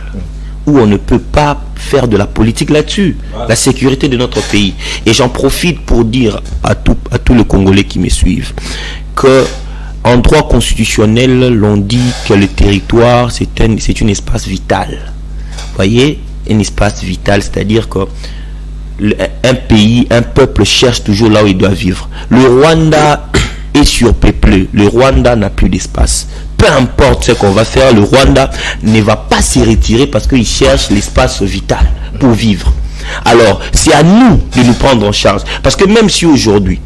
où on ne peut pas faire de la politique là-dessus. La sécurité de notre pays. Et j'en profite pour dire à tous les Congolais qui me suivent que en droit constitutionnel, l'on dit que le territoire, c'est un espace vital. Vous voyez, un espace vital, c'est-à-dire que un pays, un peuple cherche toujours là où il doit vivre. Le Rwanda est surpeuplé. Le Rwanda n'a plus d'espace. Peu importe ce qu'on va faire, le Rwanda ne va pas se retirer parce qu'il cherche l'espace vital pour vivre. Alors, c'est à nous de nous prendre en charge. Parce que même si aujourd'hui,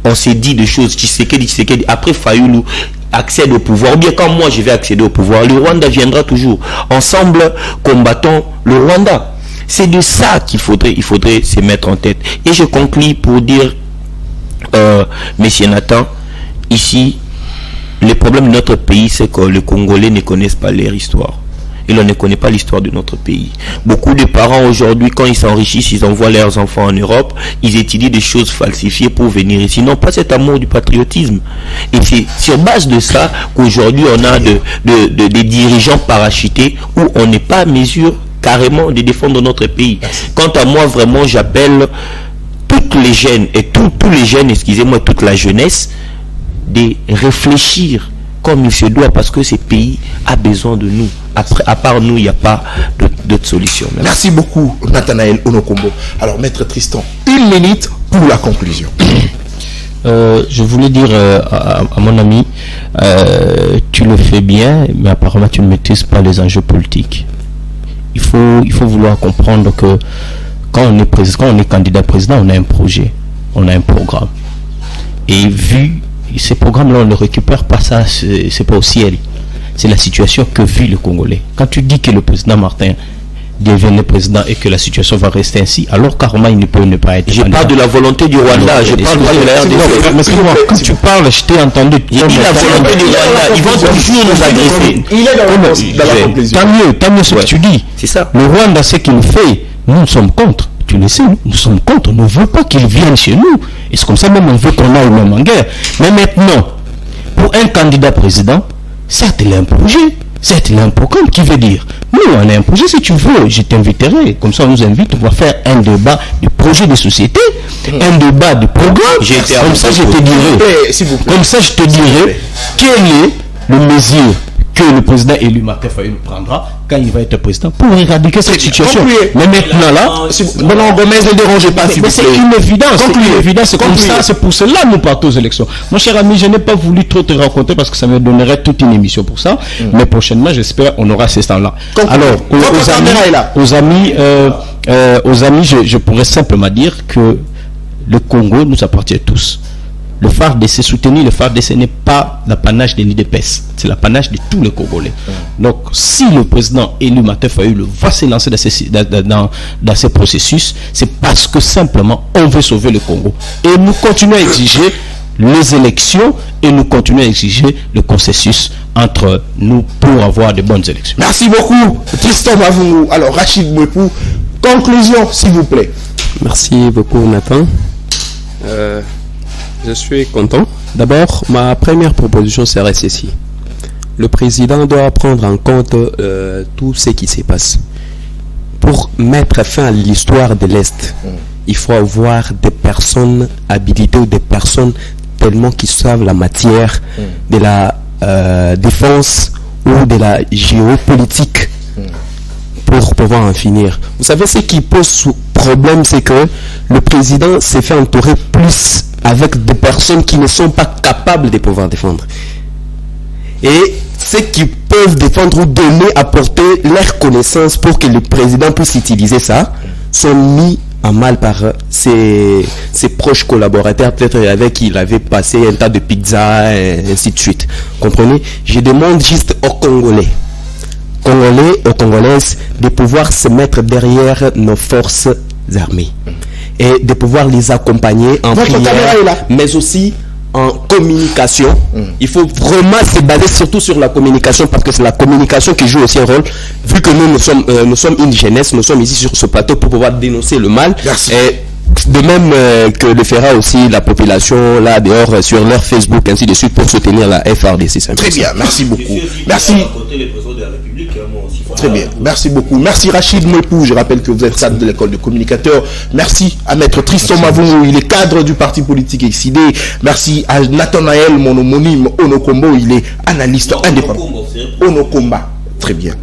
on s'est dit des choses, Tshisekedi, après Fayoulou accède au pouvoir, ou bien quand moi je vais accéder au pouvoir, le Rwanda viendra toujours. Ensemble, combattons le Rwanda. C'est de ça il faudrait se mettre en tête. Et je conclue pour dire, Monsieur Nathan, ici, le problème de notre pays, c'est que les Congolais ne connaissent pas leur histoire. Et l'on ne connaît pas l'histoire de notre pays. Beaucoup de parents aujourd'hui, quand ils s'enrichissent, ils envoient leurs enfants en Europe, ils étudient des choses falsifiées pour venir ici. Ils n'ont pas cet amour du patriotisme. Et c'est sur base de ça qu'aujourd'hui on a des dirigeants parachutés où on n'est pas à mesure carrément de défendre notre pays. Quant à moi, vraiment, j'appelle toutes les jeunes et tous les jeunes, excusez-moi, toute la jeunesse, de réfléchir comme il se doit, parce que ce pays a besoin de nous. Après, à part nous, il n'y a pas d'autre solution. Merci beaucoup, Nathanaël Onokombo. Alors, Maître Tristan, 1 minute pour la conclusion. Je voulais dire à mon ami, tu le fais bien, mais apparemment tu ne maîtrises pas les enjeux politiques. Il faut vouloir comprendre que quand on est candidat président, on a un projet, on a un programme. Et vu ces programmes-là, on ne récupère pas ça, c'est pas au ciel. C'est la situation que vit le Congolais. Quand tu dis que le président Martin devient le président et que la situation va rester ainsi, alors carrément il ne peut ne pas être. Je parle de la volonté du Rwanda, je parle pas de la RDC. Quand tu parles, je t'ai entendu. J'ai dit la volonté du Rwanda, ils vont toujours nous agresser. Il est dans la conclusion. Tant mieux ce que tu dis. C'est ça. Le Rwanda, ce qu'il fait, nous sommes contre. Tu le sais, nous sommes contre. On ne veut pas qu'ils viennent chez nous. Et c'est comme ça même on veut qu'on aille même en guerre. Mais maintenant, pour un candidat président, certes il a un projet, certes il a un programme, qui veut dire, nous on a un projet, si tu veux, je t'inviterai, comme ça on nous invite, on va faire un débat du projet de société, un débat du programme, comme ça je te dirai quelle est le mesure que le président élu Martin Fayoulou prendra quand il va être président pour éradiquer cette situation. Mais maintenant là, non, Gomez, ne dérangez pas. Mais c'est une évidence. C'est comme ça, c'est pour cela que nous partons aux élections. Mon cher ami, je n'ai pas voulu trop te rencontrer parce que ça me donnerait toute une émission pour ça. Mais prochainement, j'espère on aura ces temps-là. Alors, aux amis, je pourrais simplement dire que le Congo nous appartient à tous. Le FARDC soutenir le FARDC n'est pas l'apanage de l'IDPS, c'est l'apanage de tous les Congolais. Donc, si le président élu Martin Fayulu va se lancer dans ces processus, c'est parce que simplement on veut sauver le Congo. Et nous continuons à exiger les élections et nous continuons à exiger le consensus entre nous pour avoir de bonnes élections. Merci beaucoup, Tristan Mavungu. Alors, Rachid Mouepou, conclusion, s'il vous plaît. Merci beaucoup, Nathan. Je suis content. D'abord, ma première proposition serait ceci. Le président doit prendre en compte tout ce qui se passe. Pour mettre fin à l'histoire de l'Est, il faut avoir des personnes habilitées ou des personnes tellement qui savent la matière de la défense ou de la géopolitique pour pouvoir en finir. Vous savez, ce qui pose problème, c'est que le président s'est fait entourer plus avec des personnes qui ne sont pas capables de pouvoir défendre. Et ceux qui peuvent défendre ou donner, apporter leurs connaissances pour que le président puisse utiliser ça, sont mis à mal par ses proches collaborateurs, peut-être avec qui il avait passé un tas de pizzas et ainsi de suite. Comprenez? Je demande juste aux Congolais, aux Congolaises, de pouvoir se mettre derrière nos forces armées et de pouvoir les accompagner en prière, mais aussi en communication. Il faut vraiment se baser surtout sur la communication, parce que c'est la communication qui joue aussi un rôle, vu que nous sommes une jeunesse, nous sommes ici sur ce plateau pour pouvoir dénoncer le mal. Merci. Et de même que le fera aussi la population là dehors sur leur Facebook, ainsi de suite, pour soutenir la FARDC. Très bien, merci beaucoup. Merci. Très bien, merci beaucoup. Merci Rachid Mouepou, je rappelle que vous êtes cadre de l'école de communicateurs. Merci à Maître Tristan Mavungu, il est cadre du parti politique XID. Merci à Nathanaël, mon homonyme Onokombo, il est analyste indépendant. Onokomba, très bien.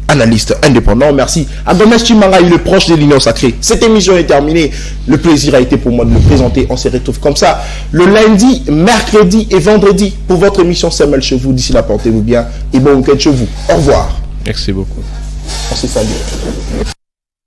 Analyste indépendant, merci. À Gomes Chimanga, il est proche de l'Union Sacrée. Cette émission est terminée. Le plaisir a été pour moi de me présenter. On se retrouve comme ça le lundi, mercredi et vendredi pour votre émission Semel chez vous. D'ici là, portez-vous bien et bon week-end chez vous. Au revoir. Merci beaucoup. On se salue.